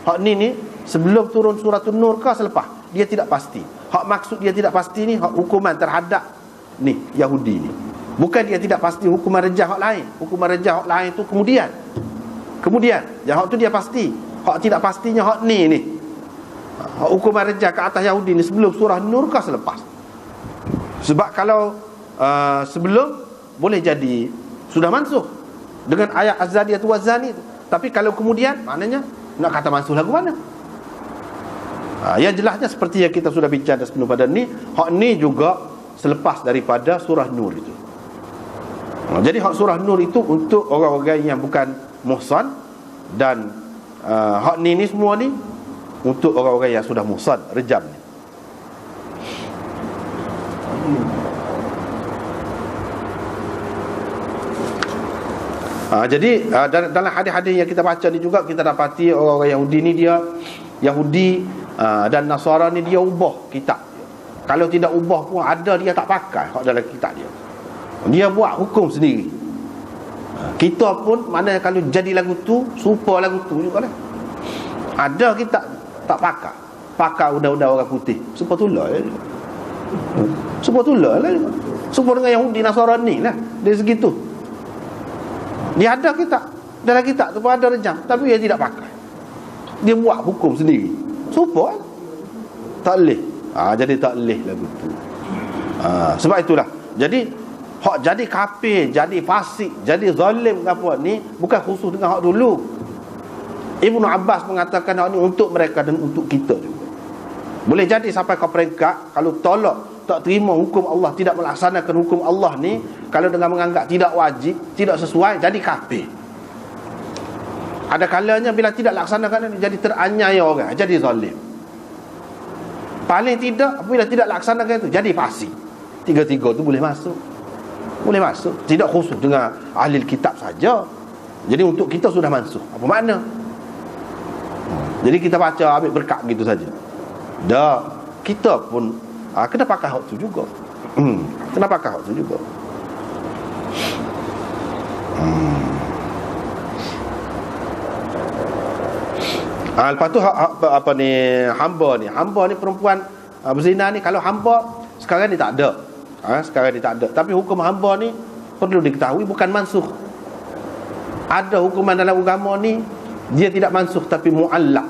hak ni sebelum turun surah An-Nur ke selepas? Dia tidak pasti. Hak maksud dia tidak pasti ni hak hukuman terhadap ni Yahudi ni. Bukan dia tidak pasti hukuman rejam hak lain. Hukuman rejam hak lain tu kemudian yang hak tu dia pasti. Hak tidak pastinya hak ni hak hukuman rejam ke atas Yahudi ni sebelum surah Nur ke selepas? Sebab kalau sebelum boleh jadi sudah mansuh dengan ayat az-zaniyatu waz-zani tu. Tapi kalau kemudian, maknanya nak kata mansuh lagu mana? Yang jelasnya seperti yang kita sudah bincang sebelum pada ni, hak ni juga selepas daripada surah Nur itu. Jadi hak surah Nur itu untuk orang-orang yang bukan muhsan, dan hak ni semua ni untuk orang-orang yang sudah muhsan, rejam ni. Jadi dalam hadis-hadis yang kita baca ni juga kita dapati orang-orang Yahudi ni, dia Yahudi dan Nasara ni dia ubah kitab. Kalau tidak ubah pun ada dia tak pakai hak dalam kitab dia. Dia buat hukum sendiri. Kita pun mana kalau jadi lagu tu serupa lagu tu juga lah. Ada kita tak pakai undang-undang orang putih. Serupa tulah lah. Serupa tulah lah. Serupa dengan Yahudi Nasara ni lah dari segi tu. Dia ada kitab, dalam kitab tu pun ada rejam, tapi dia tidak pakai. Dia buat hukum sendiri. Serupa lah. Tak boleh. Jadi tak boleh lagu tu. Sebab itulah. Jadi hak jadi kafir, jadi fasik, jadi zalim apa ni bukan khusus dengan hak dulu. Ibnu Abbas mengatakan hak ni untuk mereka dan untuk kita juga. Boleh jadi sampai ke peringkat kalau tolak, tak terima hukum Allah, tidak melaksanakan hukum Allah ni, kalau dengan menganggap tidak wajib, tidak sesuai, jadi kafir. Ada kalanya bila tidak laksanakan jadi teraniaya orang, jadi zalim. Paling tidak bila tidak laksanakan itu jadi fasik. Tiga-tiga tu boleh masuk. Boleh masuk. Tidak khusus dengan ahli kitab saja. Jadi untuk kita sudah masuk. Apa makna? Jadi kita baca ambil berkat gitu saja. Dah, kita pun kena pakai hak tu juga. Kena pakai hak tu juga. Lepas tu apa ni, hamba ni perempuan berzina ni, kalau hamba sekarang ni tak ada. Sekarang dia tak ada. Tapi hukum hamba ni perlu diketahui bukan mansukh. Ada hukuman dalam agama ni dia tidak mansukh tapi muallaq,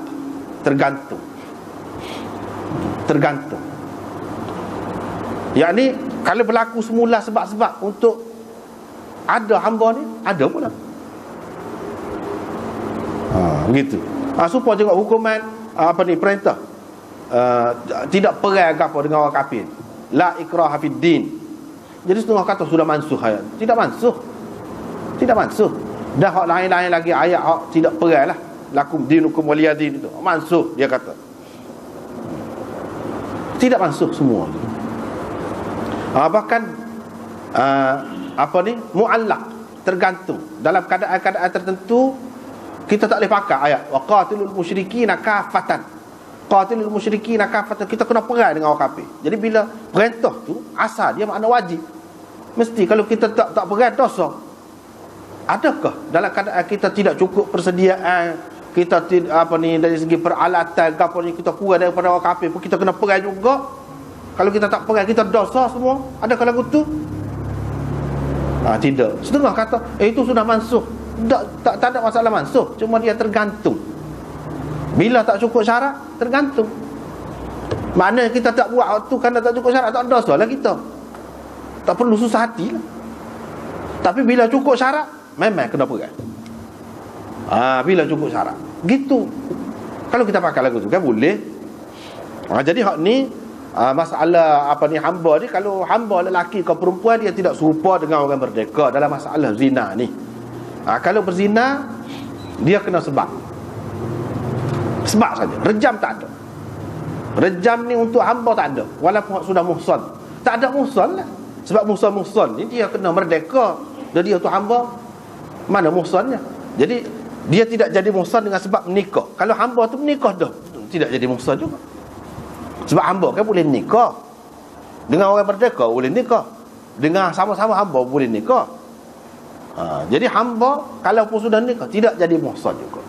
tergantung. Yakni kalau berlaku semula sebab-sebab untuk ada hamba ni, ada pula. Begitu. Supaya juga hukuman perintah tidak perang apa dengan orang kafir. La ikraha fid din. Jadi setengah kata sudah mansukh ayat. Tidak mansukh. Dah hak lain-lain lagi ayat hak tidak perang lah. Lakum dinukum waliyadin itu mansukh dia kata. Tidak mansukh semua. Bahkan muallaq, tergantung. Dalam keadaan-keadaan tertentu kita tak boleh pakai ayat waqatilul musyrikina kafatan. Qatilul musyrikina kafatan, kita kena perang dengan orang kafir. Jadi bila perintah tu asal dia makna wajib. Mesti kalau kita tak perang dosa. Adakah dalam keadaan kita tidak cukup persediaan, kita dari segi peralatan apa ni kita kurang daripada orang kafir pun kita kena perang juga? Kalau kita tak perang kita dosa semua? Adakah lagu tu? Tidak. Setengah kata itu sudah mansukh. Tak ada masalah mansukh, cuma dia tergantung. Bila tak cukup syarat, tergantung. Maknanya kita tak buat waktu kerana tak cukup syarat, tak ada dosa lah kita. Tak perlu susah hati lah. Tapi bila cukup syarat, memang kena perang. Bila cukup syarat gitu. Kalau kita pakai lagu tu kan boleh. Jadi hak ni masalah hamba ni, kalau hamba lelaki ke perempuan dia tidak serupa dengan orang merdeka dalam masalah zina ni. Kalau berzina dia kena sebab saja. Rejam tak ada. Rejam ni untuk hamba tak ada. Walaupun sudah muhsan. Tak ada muhsan lah. Sebab muhsan ni dia kena merdeka. Dan dia tu hamba, mana muhsannya? Jadi dia tidak jadi muhsan dengan sebab menikah. Kalau hamba tu menikah dah, tidak jadi muhsan juga. Sebab hamba kan boleh nikah. Dengan orang merdeka boleh nikah. Dengan sama-sama hamba boleh nikah. Jadi hamba kalau pun sudah nikah tidak jadi muhsan juga.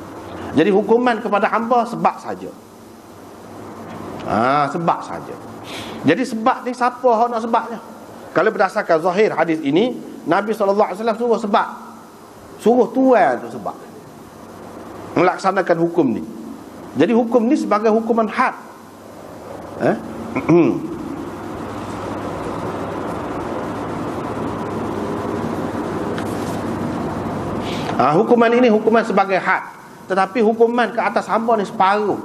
Jadi hukuman kepada hamba sebab saja. Sebab saja. Jadi sebab ni siapa yang nak sebabnya? Kalau berdasarkan zahir hadis ini, Nabi SAW suruh sebab. Suruh tuan tu sebab melaksanakan hukum ni. Jadi hukum ni sebagai hukuman had. Hukuman ini hukuman sebagai had. Tetapi hukuman ke atas hamba ni separuh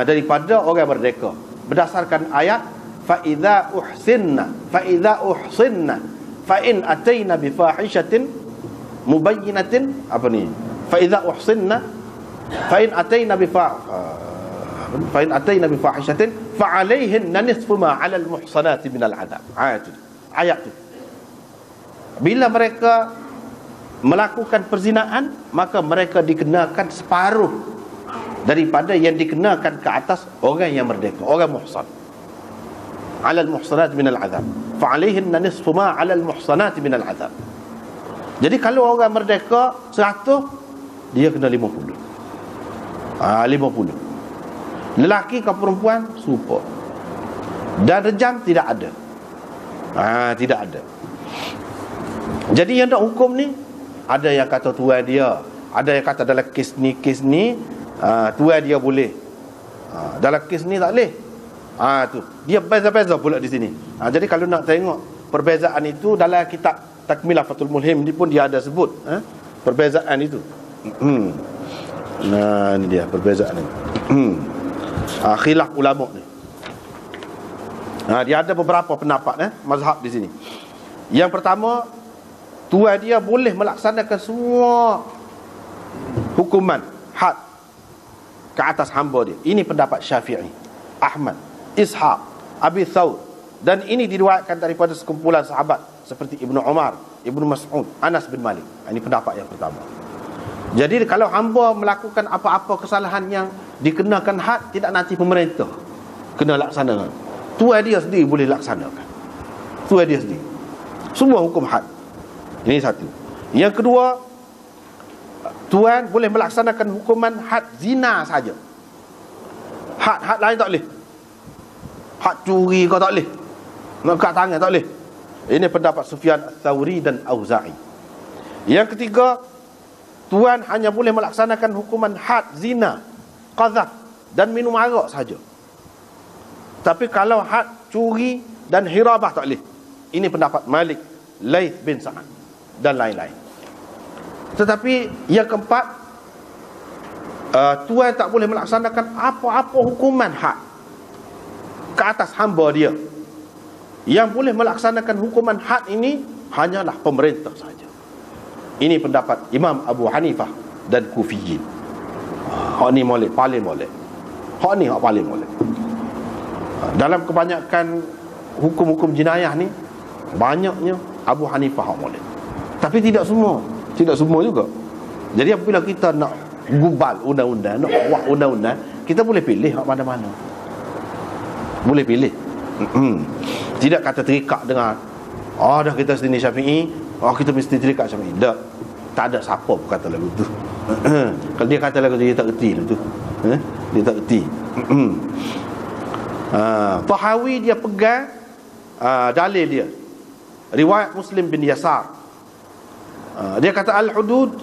daripada orang merdeka. Berdasarkan ayat fa idza uhsinna fa in ataina bi fahishatin mubayyinatin fa idza uhsinna fa in ataina bi fahishatin fa alaihinna nisfu ma 'ala al-muhsanati min al-'adab. Ayat itu. Bila mereka melakukan perzinaan, maka mereka dikenakan separuh daripada yang dikenakan ke atas orang yang merdeka, orang muhsan. 'Ala al-muhsanat min al-'adab. Fa 'alayhinna nisfu ma 'ala al-muhsanat min al-'adab. Jadi kalau orang merdeka 100, dia kena 50. 50. Lelaki ke perempuan serupa. Dan rejam tidak ada. Tidak ada. Jadi yang nak hukum ni, ada yang kata tuan dia, ada yang kata dalam kes ni tuan dia boleh, dalam kes ni tak boleh. Tu dia beza-beza pula di sini. Jadi kalau nak tengok perbezaan itu dalam kitab Takmilah Fathul Mulhim ni pun dia ada sebut perbezaan itu. Ini dia perbezaan ni. Khilaf ulama ni. Dia ada beberapa pendapat mazhab di sini. Yang pertama, tuan dia boleh melaksanakan semua hukuman had ke atas hamba dia. Ini pendapat Syafi'i, Ahmad, Ishaq, Abi Thawr, dan ini diriwayatkan daripada sekumpulan sahabat seperti Ibnu Umar, Ibnu Mas'ud, Anas bin Malik. Ini pendapat yang pertama. Jadi kalau hamba melakukan apa-apa kesalahan yang dikenakan had, tidak nanti pemerintah kena laksanakan. Tuan dia sendiri boleh laksanakan. Tuan dia sendiri. Semua hukum had. Ini satu. Yang kedua, tuan boleh melaksanakan hukuman had zina saja. Had lain tak boleh. Had curi kau tak boleh. Nak kat tangan tak boleh. Ini pendapat Sufyan Ats-Tsauri dan Auza'i. Yang ketiga, tuan hanya boleh melaksanakan hukuman had, zina, qazaf dan minum arak saja. Tapi kalau had, curi dan hirabah tak boleh. Ini pendapat Malik, Laith bin Sa'ad dan lain-lain. Tetapi yang keempat, tuan tak boleh melaksanakan apa-apa hukuman had ke atas hamba dia. Yang boleh melaksanakan hukuman had ini hanyalah pemerintah saja. Ini pendapat Imam Abu Hanifah dan Kufiyin. Hak ni molek, paling molek. Hak ni hak paling molek. Dalam kebanyakan hukum-hukum jenayah ni, banyaknya Abu Hanifah hak molek. Tapi tidak semua. Tidak semua juga. Jadi apabila kita nak gubal undang-undang, nak buat undang-undang, kita boleh pilih hak mana-mana. Boleh pilih. Tidak kata terikat dengan dah kita sini Syafi'i, kita mesti terikat Syafi'i. Tak ada siapa pun kata lagu tu. Kalau dia kata lagu tu, dia tak erti lah tu. Dia tak erti. Tahawi dia pegang dalil dia, riwayat Muslim bin Yasar. Dia kata al-hudud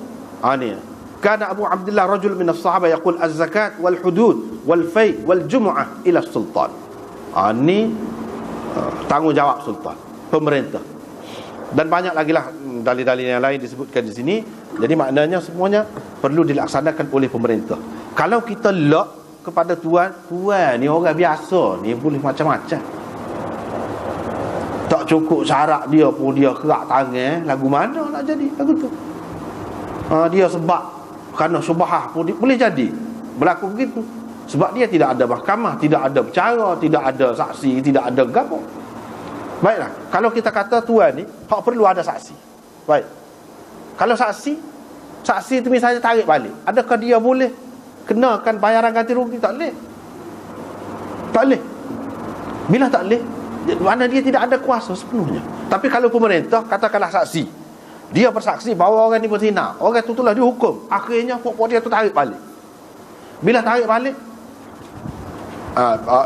ni kana Abu Abdullah rajul min as-sahabah yaqul az-zakat wal hudud wal fai wal jum'ah ila sultan. Ni tanggungjawab sultan, pemerintah. Dan banyak lagi lah dalil-dalil yang lain disebutkan di sini. Jadi maknanya semuanya perlu dilaksanakan oleh pemerintah. Kalau kita lock kepada tuan ni orang biasa ni boleh macam-macam. Tak cukup syarat dia pun dia kerak tangan, lagu mana nak jadi lagu tu? Dia sebab kerana syubhah pun boleh jadi berlaku begitu. Sebab dia tidak ada mahkamah, tidak ada bercara, tidak ada saksi, tidak ada gapo. Baiklah, kalau kita kata tuan ni hak perlu ada saksi. Baik. Kalau saksi tu misalnya tarik balik, adakah dia boleh kenakan bayaran ganti rugi? Tak boleh. Tak boleh. Bila tak boleh, mana dia tidak ada kuasa sepenuhnya. Tapi kalau pemerintah, katakanlah saksi, dia bersaksi bahawa orang ni berzina, orang tu telah dihukum, akhirnya pokok dia tu tarik balik. Bila tarik balik,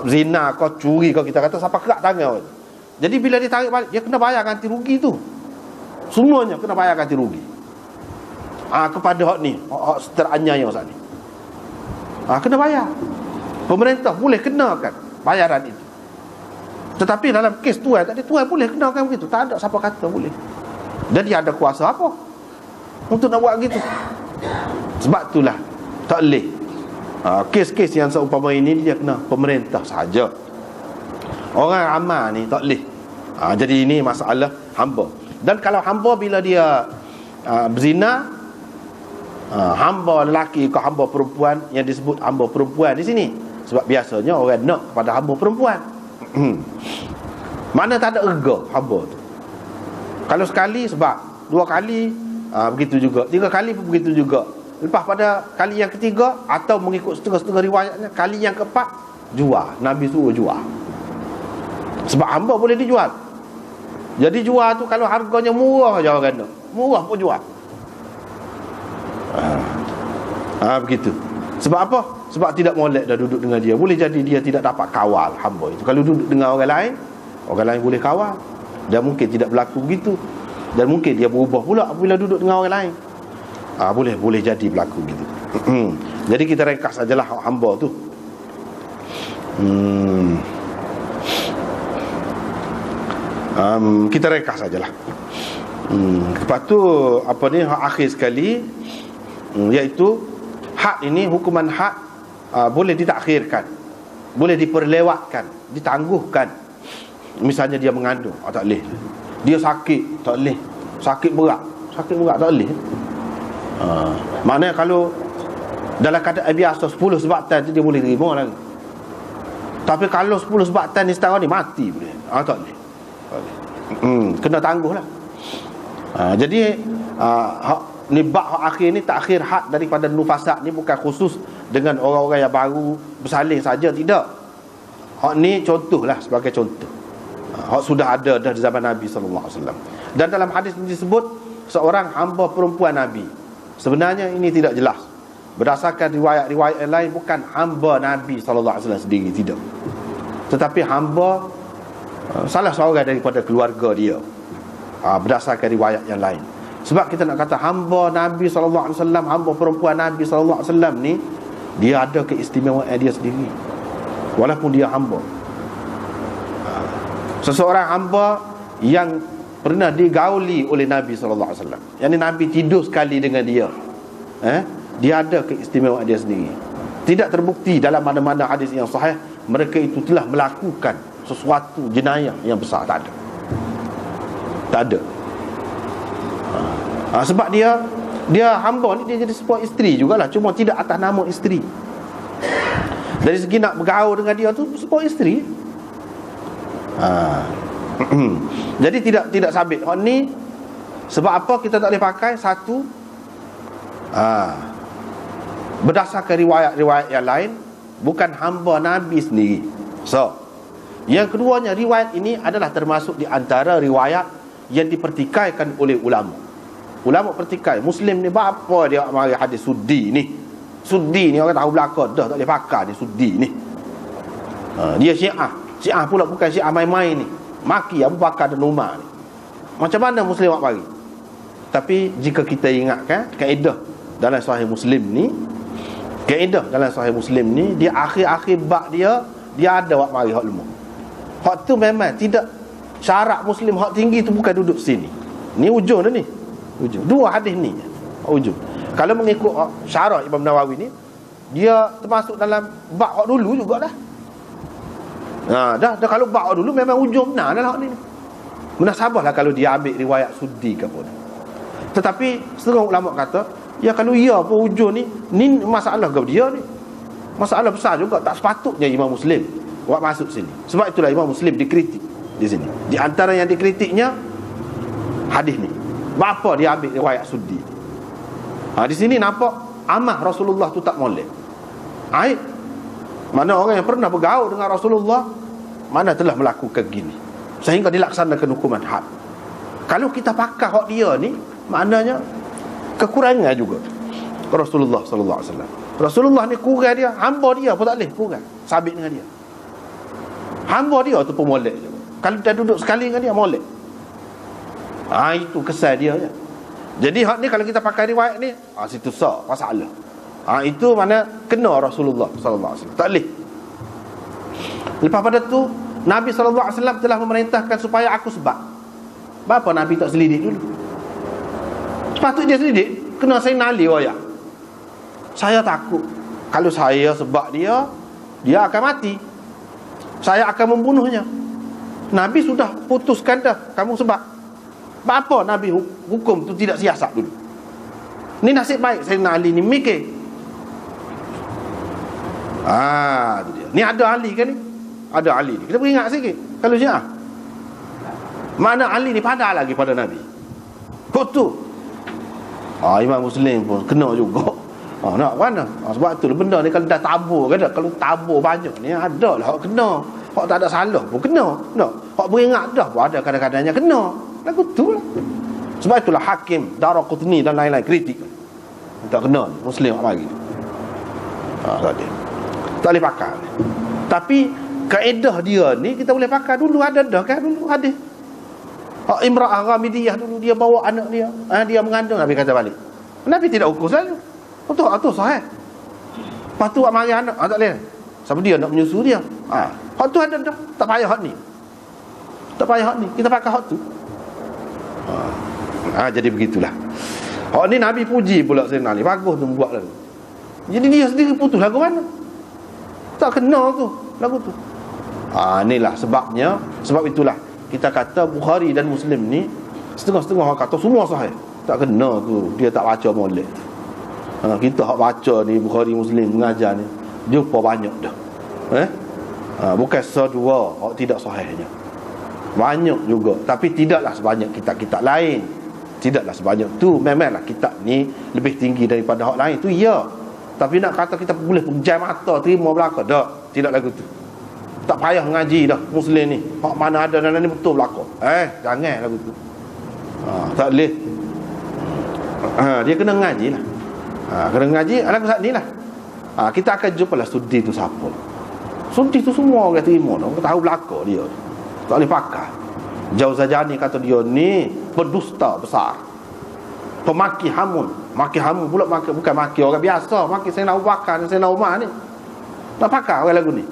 zina kau, curi kau, kita kata siapa kerak tangan orang. Jadi bila dia tarik balik, dia kena bayar ganti rugi tu. Semuanya kena bayar ganti rugi. Kepada hak ni, hak teraniaya saat ni. Kena bayar. Pemerintah boleh kenakan bayaran itu. Tetapi dalam kes tuan, tak ada, tuan boleh kenakan begitu. Tak ada siapa kata boleh. Jadi ada kuasa apa untuk nak buat gitu? Sebab itulah tak boleh. Kes-kes yang seumpama ini dia kena pemerintah saja. Orang amal ni tak boleh. Jadi ini masalah hamba. Dan kalau hamba bila dia berzina, hamba lelaki ke hamba perempuan, yang disebut hamba perempuan di sini, sebab biasanya orang nak kepada hamba perempuan. Mana tak ada erga hamba tu. Kalau sekali sebab, dua kali begitu juga, tiga kali pun begitu juga. Lepas pada kali yang ketiga, atau mengikut setengah-setengah riwayatnya, kali yang keempat, jual. Nabi suruh jual. Sebab hamba boleh dijual. Jadi jual tu kalau harganya murah je orang nak, murah pun jual. Begitu. Sebab apa? Sebab tidak molek dah duduk dengan dia. Boleh jadi dia tidak dapat kawal hamba itu. Kalau duduk dengan orang lain boleh kawal. Dan mungkin tidak berlaku begitu. Dan mungkin dia berubah pula apabila duduk dengan orang lain. Boleh jadi berlaku gitu. Jadi kita ringkas sajalah hamba tu. Kita ringkas sajalah. Lepas tu apa ni akhir sekali, iaitu had ini, hukuman had boleh ditakhirkan, boleh diperlewatkan, ditangguhkan. Misalnya dia mengandung, tak boleh. Dia sakit, tak boleh. Sakit berat tak boleh. Maknanya kalau dalam keadaan biasa 10 sebatan tu dia boleh terima lagi. Tapi kalau 10 sebatan ni setara ni mati boleh. Tak boleh. Kena tangguh lah. Jadi ni bab hak akhir ni, takhir had daripada nufasa ni bukan khusus dengan orang-orang yang baru bersalin saja, tidak. Hak ni contohlah, sebagai contoh. Hak sudah ada dah di zaman Nabi SAW. Dan dalam hadis ini disebut seorang hamba perempuan Nabi. Sebenarnya ini tidak jelas. Berdasarkan riwayat-riwayat yang lain, bukan hamba Nabi SAW sendiri, tidak. Tetapi hamba salah seorang daripada keluarga dia, berdasarkan riwayat yang lain. Sebab kita nak kata hamba Nabi SAW, hamba perempuan Nabi SAW ni, dia ada keistimewaan dia sendiri, walaupun dia hamba. Seseorang hamba yang pernah digauli oleh Nabi SAW, yang Nabi tidur sekali dengan dia, dia ada keistimewaan dia sendiri. Tidak terbukti dalam mana-mana hadis yang sahih mereka itu telah melakukan sesuatu jenayah yang besar. Tak ada. Tak ada. Sebab dia hamba ni, dia jadi sebuah isteri jugalah, cuma tidak atas nama isteri. Dari segi nak bergaul dengan dia tu sebuah isteri. Jadi tidak sabit. Hak ni sebab apa kita tak boleh pakai? Satu, berdasarkan riwayat-riwayat yang lain, bukan hamba Nabi sendiri. So, yang keduanya, riwayat ini adalah termasuk di antara riwayat yang dipertikaikan oleh ulama. Ulama pertikai, Muslim ni apa dia mari hadis sudi ni. Sudi ni orang tahu belaka dah, tak boleh pakai ni sudi ni. Dia Syiah pula, bukan Syiah main-main ni. Maki Abu Bakar dan Umar ni. Macam mana Muslim nak bagi? Tapi jika kita ingatkan kaedah dalam Sahih Muslim ni, dia akhir-akhir bab dia ada wak mari hak lemah. Hak tu memang tidak syarat Muslim hak tinggi tu bukan duduk sini. Ni ujung dah ni. Dua hadis ni ujung. Kalau mengikut syarah Imam Nawawi ni, dia termasuk dalam bab hak dulu jugalah. Dah kalau bab hak dulu memang ujung benar dah hak ni. Munasabahlah kalau dia ambil riwayat sudi ke pun. Tetapi setengah ulama kata, ya kalau ia pun ujung ni masalah ke dia ni. Masalah besar juga, tak sepatutnya Imam Muslim buat masuk sini. Sebab itulah Imam Muslim dikritik di sini. Di antara yang dikritiknya hadis ni. Apa dia ambil riwayat sudi? Di sini nampak amah Rasulullah tu tak molek. Aib. Mana orang yang pernah bergaul dengan Rasulullah, mana telah melakukan gini sehingga dilaksanakan hukuman had. Kalau kita pakai hak dia ni, maknanya kekurangan juga Rasulullah sallallahu alaihi wasallam. Rasulullah ni kurang dia, hamba dia pun tak boleh kurang sabit dengan dia. Hamba dia tu pun molek juga. Kalau dia duduk sekali dengan dia, molek. Itu kesan dia je. Jadi hak ni kalau kita pakai riwayat ni, situ sah masalah. Itu mana kena Rasulullah sallallahu alaihi wasallam. Tak boleh. Lepas pada tu Nabi sallallahu alaihi wasallam telah memerintahkan supaya aku sebab. Kenapa Nabi tak selidik dulu? Sepatut dia selidik. Kena saya nali waya. Saya takut kalau saya sebab dia akan mati. Saya akan membunuhnya. Nabi sudah putuskan dah, kamu sebab. Apa Nabi hukum tu tidak siasat dulu? Ni nasib baik Sayyidina Ali ni mikir. Tu dia. Ni ada Ali kan ni? Ada Ali ni. Kita beringat sikit. Kalau Syiah, mana Ali ni padahal lagi pada Nabi. Kau tu Imam Muslim pun kena juga. Nak mana? Sebab tu benda ni kalau dah tabur kan, kalau tabur banyak ni ada lah hak kena. Hak tak ada salah pun kena. Hak beringat dah pun ada kadang-kadangnya kena. Lagu tu lah. Sebab itulah Hakim, Daraqutni dan lain-lain kritik. Tak kena Muslim apa lagi. Tak boleh pakai. Tapi kaedah dia ni kita boleh pakai. Dulu ada dah kan, dulu ada. Imra'ah Ghamidiyah dulu, dia bawa anak dia, dia mengandung, Nabi kata balik. Nabi tidak ukur saja. Itu sahih. Lepas tu mari anak, tak boleh. Sebab dia nak menyusu dia. Hak tu ada dah. Tak payah hak ni. Kita pakai hak tu. Jadi begitulah. Hak ni Nabi puji pula Sayyidina Ali. Bagus tu buat lagu. Jadi dia sendiri putus lagu mana? Tak kena tu lagu tu. Inilah sebabnya. Sebab itulah kita kata Bukhari dan Muslim ni setengah-setengah orang kata semua sahih. Tak kena tu. Dia tak baca molek. Kita hak baca ni Bukhari Muslim mengajar ni jumpa banyak dah. Bukan sedua hak tidak sahihnya. Banyak juga. Tapi tidaklah sebanyak kitab-kitab lain. Tidaklah sebanyak tu. Memanglah kitab ni lebih tinggi daripada hak lain tu, ya. Tapi nak kata kita boleh pejam mata terima belaka, tak. Tidak lagu tu. Tak payah ngaji dah Muslim ni. Hak mana ada dalam ni betul belaka. Jangan lagu tu. Tak boleh. Dia kena ngaji lah. Kena ngaji lagu saat ni lah. Kita akan jumpa lah sudi tu siapa. Sudi tu semua orang terima. Orang tahu belaka dia. Tak boleh pakai. Jauzajani kata dia ni pendusta besar, pemaki hamun. Maki hamun pula, bukan maki orang biasa, maki Sayyidina Abu Bakar dan Sayyidina Umar ni. Tak pakai orang lagu ni.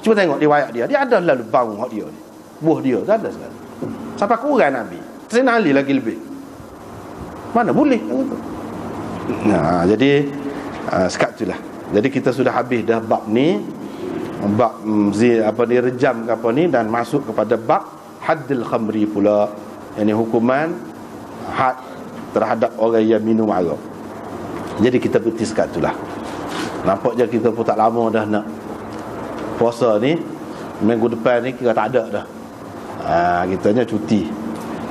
Cuba tengok riwayat dia. Dia ada lalu bau hak dia ni. Buah dia tak ada sekali. Sampai kurang Nabi. Sayyidina Ali lagi lebih. Mana boleh gitu. Nah, jadi sekat itulah. Jadi kita sudah habis dah bab ni. Bab rejam ke apa ni, dan masuk kepada bab haddil khamri pula. Yang hukuman had terhadap orang yang minum arak. Jadi kita berhenti sekat itulah. Nampak je kita pun tak lama dah nak puasa ni. Minggu depan ni kira tak ada dah. Kitanya cuti.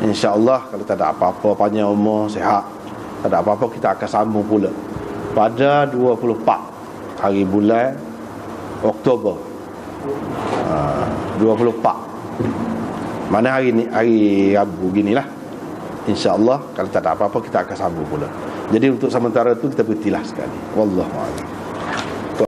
InsyaAllah kalau tak ada apa-apa, panjang umur, sihat, tak ada apa-apa, kita akan sambung pula pada 24 hari bulan Oktober. 24. Mana hari ni, hari Rabu ginilah. InsyaAllah kalau tak ada apa-apa, kita akan sambung pula. Jadi untuk sementara tu kita berhentilah sekali. Wallahu a'lam.